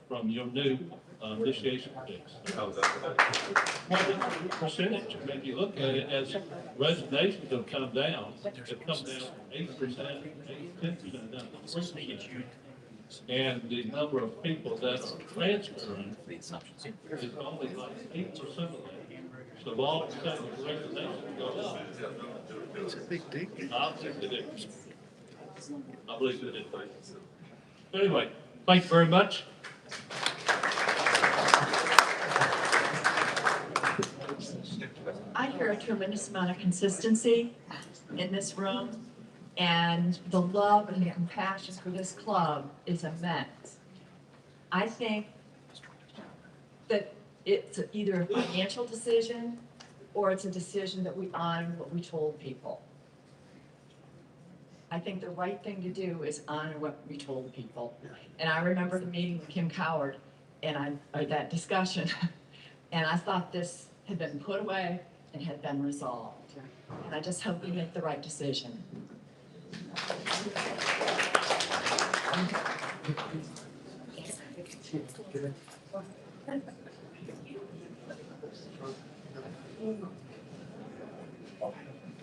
[SPEAKER 7] from your new initiation fees. Percentage, I mean, you look at it as resignations have come down, they've come down 8%, 10% down to 3%. And the number of people that are transferring is only like 8% of that. So all of a sudden, the resignations go up. It's a big deal. I believe it is. I believe it is. But anyway, thank you very much.
[SPEAKER 19] I hear a tremendous amount of consistency in this room, and the love and the compassion for this club is immense. I think that it's either a financial decision or it's a decision that we honor what we told people. I think the right thing to do is honor what we told people. And I remember the meeting with Kim Coward and that discussion, and I thought this had been put away and had been resolved. And I just hope we make the right decision.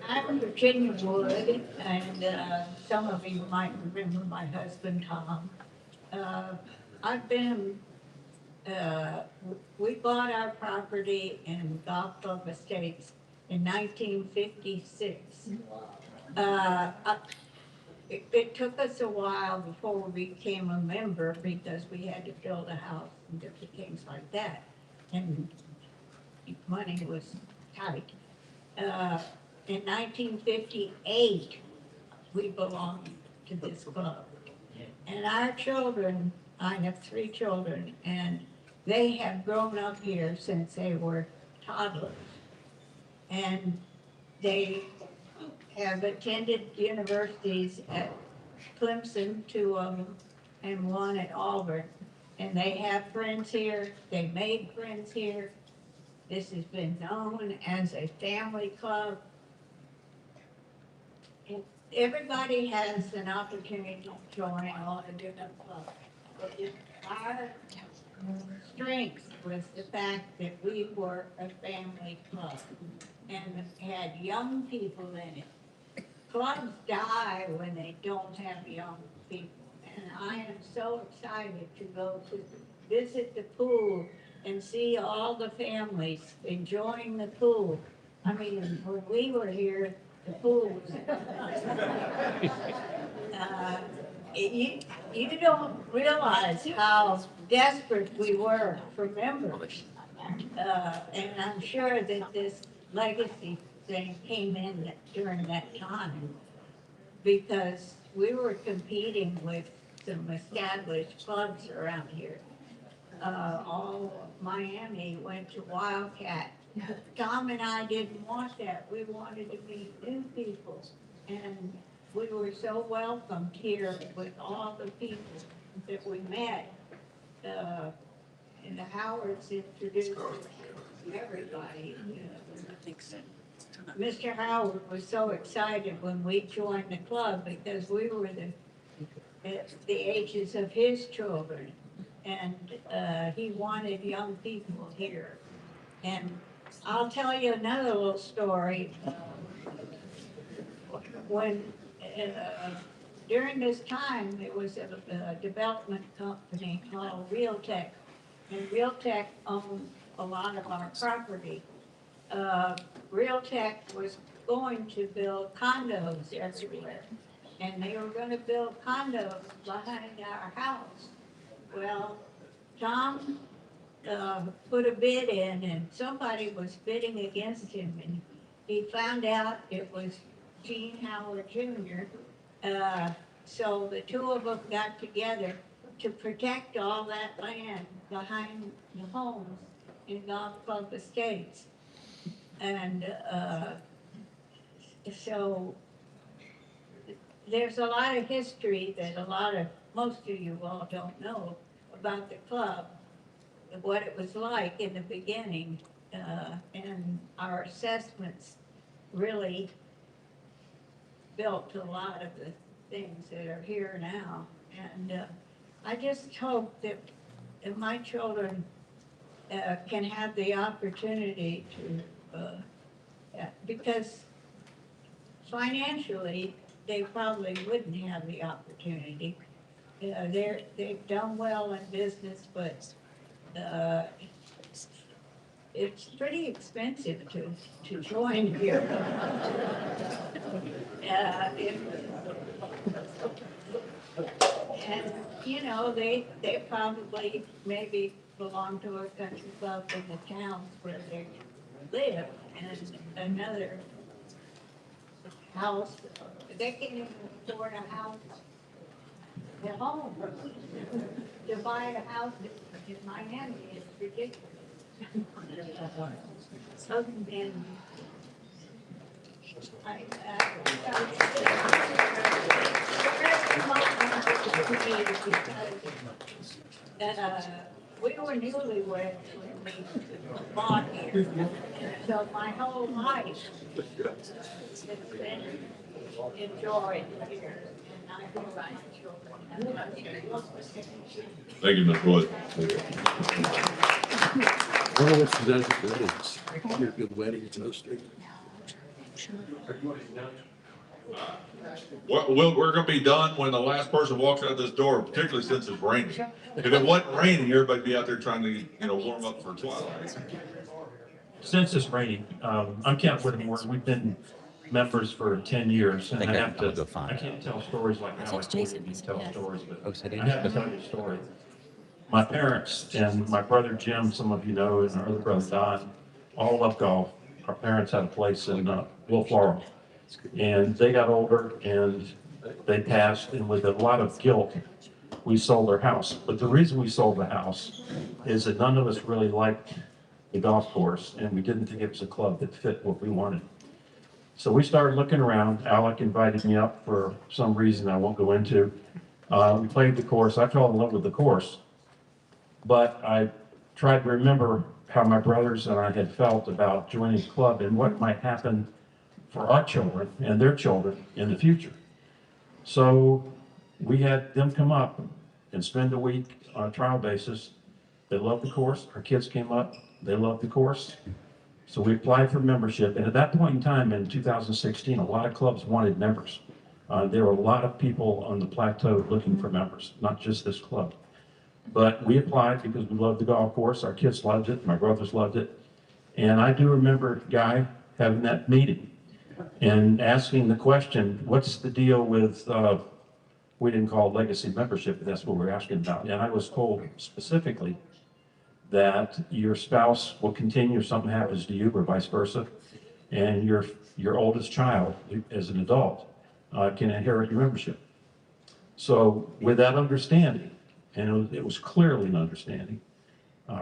[SPEAKER 11] I'm Virginia Wood, and some of you might remember my husband, Tom. We bought our property in Gulf Club Estates in 1956. It took us a while before we became a member because we had to build a house and different things like that. And money was tight. In 1958, we belonged to this club. And our children, I have 3 children, and they have grown up here since they were toddlers. And they have attended universities at Clemson, 2 of them, and 1 at Auburn. And they have friends here, they made friends here. This has been known as a family club. And everybody has an opportunity to join all the different clubs. But our strength was the fact that we were a family club and had young people in it. Clubs die when they don't have young people. And I am so excited to go to visit the pool and see all the families enjoying the pool. I mean, when we were here, the pool was. You don't realize how desperate we were for members. And I'm sure that this legacy thing came in during that time because we were competing with some established clubs around here. All of Miami went to Wildcat. Tom and I didn't want that. We wanted to meet new people. And we were so welcomed here with all the people that we met. And the Howards introduced everybody. Mr. Howard was so excited when we joined the club because we were the ages of his children. And he wanted young people here. And I'll tell you another little story. When, during this time, there was a development company called Realtek, and Realtek owned a lot of our property. Realtek was going to build condos everywhere, and they were gonna build condos behind our house. Well, Tom put a bid in, and somebody was bidding against him, and he found out it was Gene Howard Jr. So the two of them got together to protect all that land behind the homes in Golf Club Estates. And so there's a lot of history that most of you all don't know about the club, what it was like in the beginning, and our assessments really built a lot of the things that are here now. And I just hope that my children can have the opportunity to, because financially, they probably wouldn't have the opportunity. They've done well in business, but it's pretty expensive to join here. And, you know, they probably maybe belong to a country club in the towns where they live, and another house, they can't even afford a house at home. To buy a house in Miami is ridiculous. So, and we were newlyweds when we bought here, so my whole life has been enjoyed here, and I feel my children.
[SPEAKER 5] Thank you, Ms. Wood.
[SPEAKER 20] Oh, it's weddings. Your good wedding toaster.
[SPEAKER 5] We're gonna be done when the last person walks out this door, particularly since it's raining. If it wasn't raining, everybody'd be out there trying to, warm up for twilight.
[SPEAKER 7] Since it's raining, I'm Kent Whittemore. We've been members for 10 years, and I can't tell stories like how I can tell stories, but I have to tell you a story. My parents and my brother Jim, some of you know, and our other brother Don, all love golf. Our parents had a place in Wolf Laurel, and they got older and they passed, and with a lot of guilt, we sold our house. But the reason we sold the house is that none of us really liked the golf course, and we didn't think it was a club that fit what we wanted. So we started looking around. Alec invited me up for some reason I won't go into. We played the course. I fell in love with the course, but I tried to remember how my brothers and I had felt about joining the club and what might happen for our children and their children in the future. So we had them come up and spend a week on a trial basis. They loved the course. Our kids came up. They loved the course. So we applied for membership. And at that point in time, in 2016, a lot of clubs wanted members. There were a lot of people on the plateau looking for members, not just this club. But we applied because we loved the golf course. Our kids loved it. My brothers loved it. And I do remember Guy having that meeting and asking the question, what's the deal with, we didn't call it legacy membership, but that's what we're asking about. And I was told specifically that your spouse will continue if something happens to you or vice versa. And your oldest child, as an adult, can inherit your membership. So with that understanding, and it was clearly an understanding,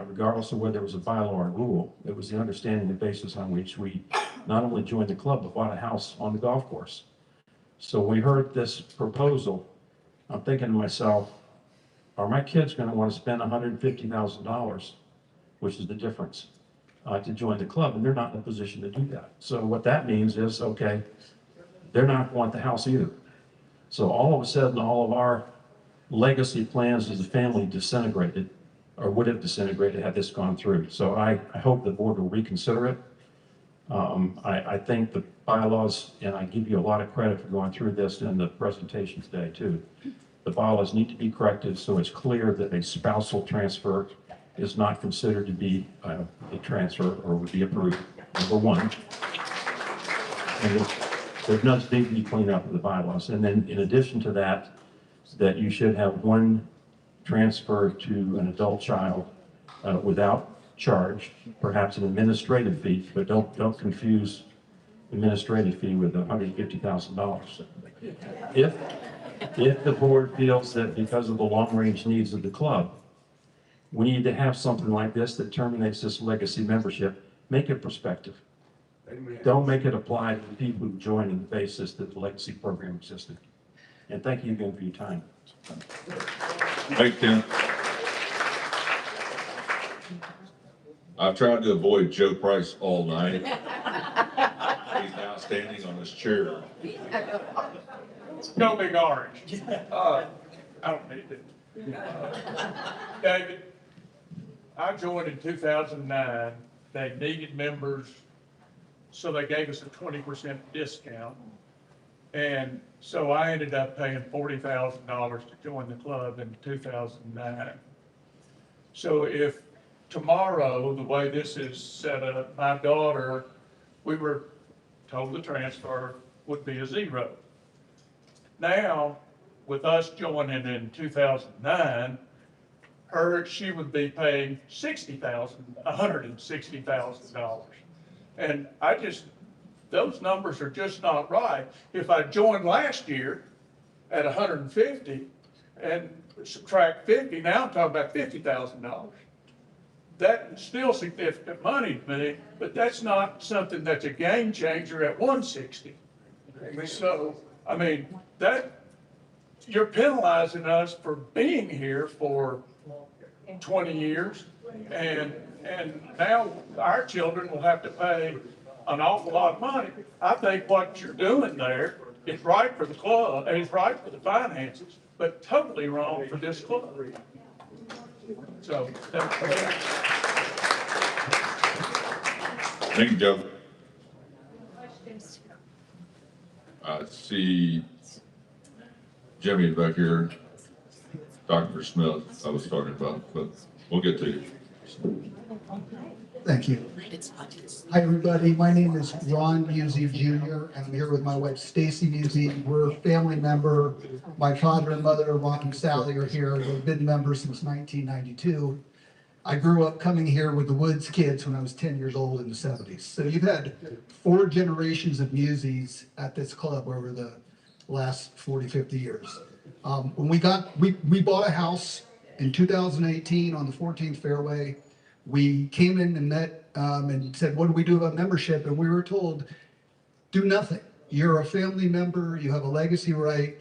[SPEAKER 7] regardless of whether it was a bylaw or a rule, it was the understanding, the basis on which we not only joined the club, but bought a house on the golf course. So when we heard this proposal, I'm thinking to myself, are my kids going to want to spend $150,000, which is the difference, to join the club? And they're not in a position to do that. So what that means is, okay, they're not going to want the house either. So all of a sudden, all of our legacy plans as a family disintegrated, or would have disintegrated had this gone through. So I hope the board will reconsider it. I think the bylaws, and I give you a lot of credit for going through this in the presentation today too. The bylaws need to be corrected so it's clear that a spousal transfer is not considered to be a transfer or would be approved, number one. And there does need to be cleaned up with the bylaws. And then in addition to that, that you should have one transfer to an adult child without charge, perhaps an administrative fee, but don't confuse administrative fee with $150,000. If the board feels that because of the long-range needs of the club, we need to have something like this that terminates this legacy membership, make it prospective. Don't make it apply to the people who join on the basis that the legacy program existed. And thank you again for your time.
[SPEAKER 5] Thanks, Tim. I've tried to avoid Joe Price all night. He's now standing on his chair.
[SPEAKER 6] No big orange. I don't need it. David, I joined in 2009. They needed members, so they gave us a 20% discount. And so I ended up paying $40,000 to join the club in 2009. So if tomorrow, the way this is set up, my daughter, we were told the transfer would be a zero. Now, with us joining in 2009, she would be paying $160,000. And those numbers are just not right. If I joined last year at 150 and subtract 50, now I'm talking about $50,000. That's still significant money to me, but that's not something that's a game changer at 160. So, I mean, you're penalizing us for being here for 20 years, and now our children will have to pay an awful lot of money. I think what you're doing there is right for the club, and it's right for the finances, but totally wrong for this club. So,
[SPEAKER 5] Thank you, Joe. I see Jimmy back here, Dr. Smith, I was talking about, but we'll get to you.
[SPEAKER 21] Thank you. Hi, everybody. My name is Ron Musey Jr., and I'm here with my wife, Stacy Musey. We're a family member. My father and mother, Ron and Sally, are here. We've been members since 1992. I grew up coming here with the Woods kids when I was 10 years old in the 70s. So you've had 4 generations of Museys at this club over the last 40, 50 years. When we bought a house in 2018 on the 14th Fairway. We came in and met and said, what do we do about membership? And we were told, do nothing. You're a family member, you have a legacy right,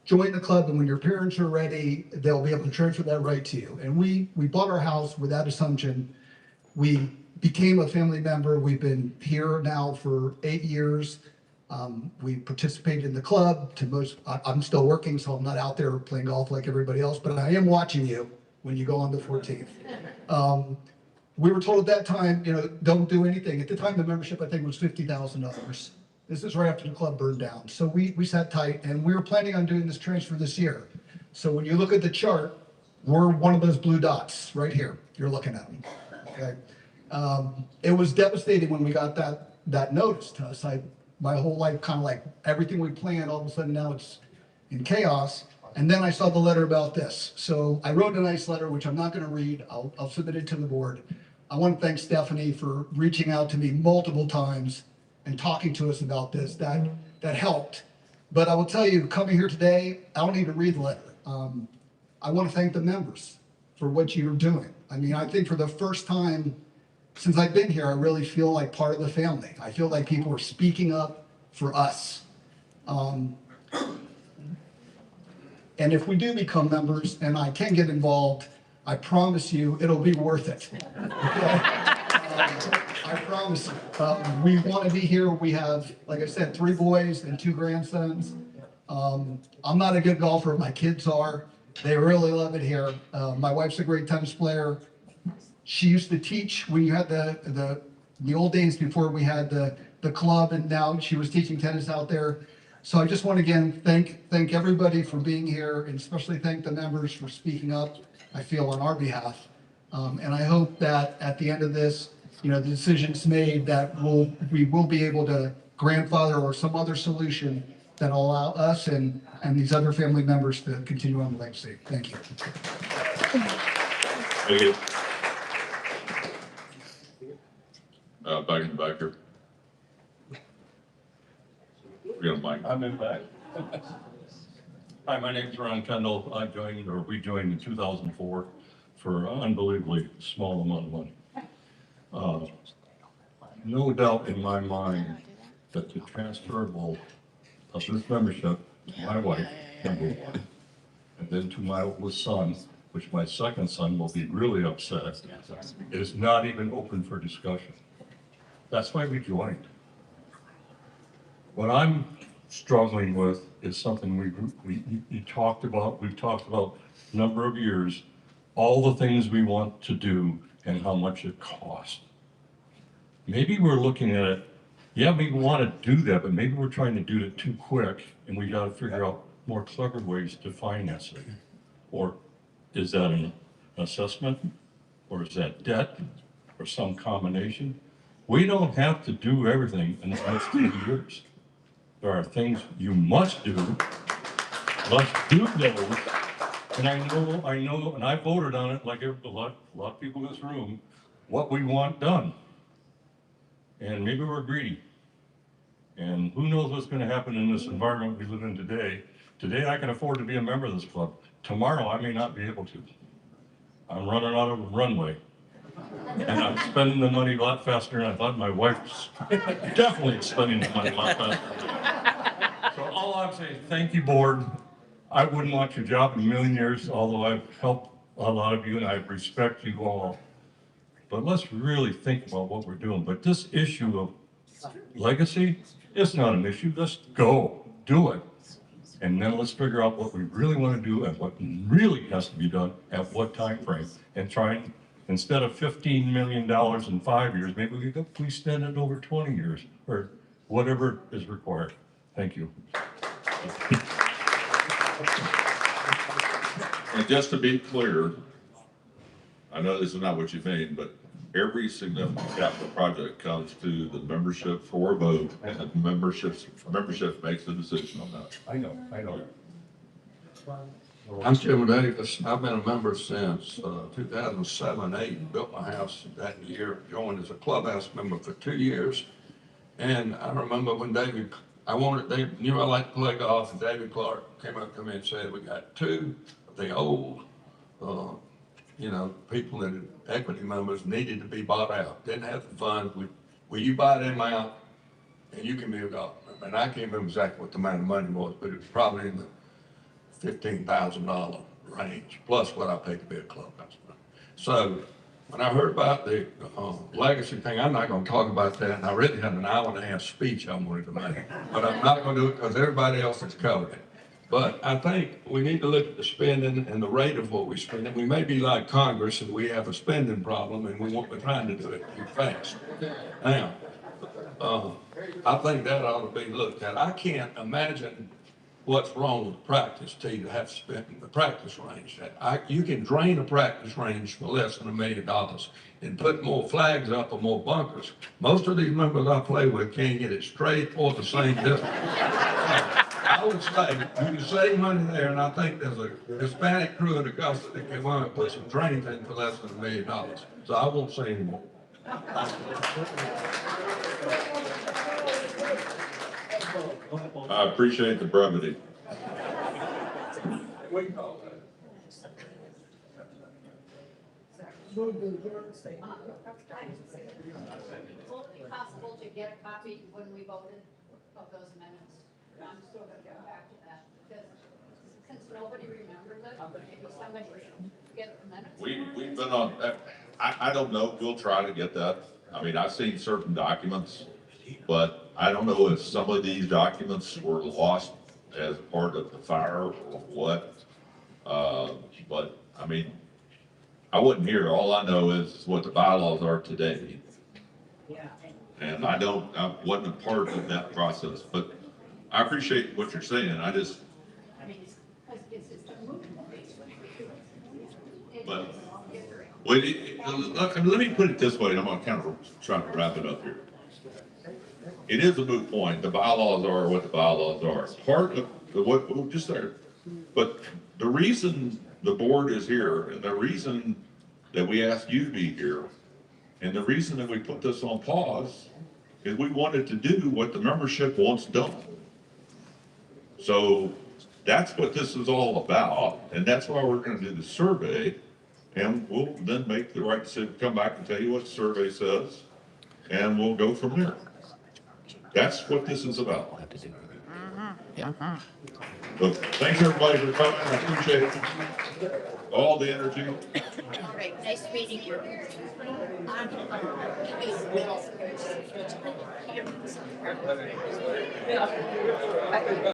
[SPEAKER 21] join the club, and when your parents are ready, they'll be able to transfer that right to you. And we bought our house with that assumption. We became a family member. We've been here now for 8 years. We participated in the club. I'm still working, so I'm not out there playing golf like everybody else, but I am watching you when you go on the 14th. We were told at that time, don't do anything. At the time, the membership, I think, was $50,000. This is right after the club burned down. So we sat tight, and we were planning on doing this transfer this year. So when you look at the chart, we're one of those blue dots right here. You're looking at them. Okay. It was devastating when we got that notice to us. My whole life, kind of like everything we planned, all of a sudden now it's in chaos. And then I saw the letter about this. So I wrote a nice letter, which I'm not going to read. I'll submit it to the board. I want to thank Stephanie for reaching out to me multiple times and talking to us about this. That helped. But I will tell you, coming here today, I don't need to read the letter. I want to thank the members for what you're doing. I mean, I think for the first time since I've been here, I really feel like part of the family. I feel like people are speaking up for us. And if we do become members and I can get involved, I promise you it'll be worth it. Okay? I promise you. We want to be here. We have, like I said, 3 boys and 2 grandsons. I'm not a good golfer. My kids are. They really love it here. My wife's a great tennis player. She used to teach when you had the old days before we had the club, and now she was teaching tennis out there. So I just want to again thank everybody for being here, and especially thank the members for speaking up, I feel, on our behalf. And I hope that at the end of this, the decision's made that we will be able to grandfather or some other solution that will allow us and these other family members to continue on the legacy. Thank you.
[SPEAKER 5] Thank you. Back in the back here. We're gonna mic.
[SPEAKER 7] I'm in back. Hi, my name's Ron Kendall. We joined in 2004 for an unbelievably small amount of money. No doubt in my mind that the transferable of this membership to my wife, number one, and then to my oldest son, which my second son will be really upset, is not even open for discussion. That's why we joined. What I'm struggling with is something we've talked about a number of years, all the things we want to do and how much it costs. Maybe we're looking at it, yeah, we want to do that, but maybe we're trying to do it too quick, and we got to figure out more clever ways to finance it. Or is that an assessment? Or is that debt? Or some combination? We don't have to do everything in the next 2 years. There are things you must do. Let's do those. And I know, and I voted on it like a lot of people in this room, what we want done. And maybe we're greedy. And who knows what's going to happen in this environment we live in today. Today I can afford to be a member of this club. Tomorrow I may not be able to. I'm running out of runway. And I'm spending the money a lot faster than I thought. My wife's definitely spending the money a lot faster. So all I'm saying, thank you, board. I wouldn't want your job in a million years, although I've helped a lot of you and I respect you all. But let's really think about what we're doing. But this issue of legacy, it's not an issue. Let's go, do it. And then let's figure out what we really want to do and what really has to be done at what time frame. And try and, instead of $15 million in 5 years, maybe we spend it over 20 years or whatever is required. Thank you.
[SPEAKER 5] And just to be clear, I know this is not what you mean, but every significant capital project comes to the membership for a vote, and the membership makes the decision on that.
[SPEAKER 7] I know.
[SPEAKER 20] I'm Jim Davis. I've been a member since 2007, 8, built my house that year, joined as a clubhouse member for 2 years. And I remember when they knew I liked to play golf, and David Clark came up to me and said, we got 2 of the old, people that equity members needed to be bought out, didn't have the funds. Will you buy them out and you can be a golf member? And I can't remember exactly what the amount of money was, but it was probably in the $15,000 range, plus what I paid to be a clubhouse member. So when I heard about the legacy thing, I'm not going to talk about that. And I really had an hour-and-a-half speech I wanted to make, but I'm not going to do it because everybody else has covered it. But I think we need to look at the spending and the rate of what we spend. We may be like Congress and we have a spending problem and we're trying to do it too fast. Now, I think that ought to be looked at. I can't imagine what's wrong with practice to have to spend the practice range. You can drain a practice range for less than $1 million and put more flags up or more bunkers. Most of these members I play with can't get it straight or the same distance. I would say you can save money there, and I think there's a Hispanic crew in Augusta that can want to put some drains in for less than $1 million. So I won't say anymore.
[SPEAKER 5] I appreciate the brevity.
[SPEAKER 15] Will it be possible to get a copy when we voted of those amendments? I'm still going to go back to that, because since nobody remembers it, maybe somebody should get the minutes.
[SPEAKER 5] We've been on, I don't know, we'll try to get that. I mean, I've seen certain documents, but I don't know if some of these documents were lost as part of the fire or what. But, I mean, I wasn't here. All I know is what the bylaws are today. And I wasn't a part of that process, but I appreciate what you're saying. I just, but, let me put it this way, and I'm gonna kind of try to wrap it up here. It is a moot point. The bylaws are what the bylaws are. Part of what just there. But the reason the board is here and the reason that we asked you to be here and the reason that we put this on pause is we wanted to do what the membership wants done. So that's what this is all about. And that's why we're going to do the survey. And we'll then make the right decision, come back and tell you what the survey says. And we'll go from there. That's what this is about. So thanks everybody for coming. I appreciate all the energy.
[SPEAKER 2] All right, nice meeting you.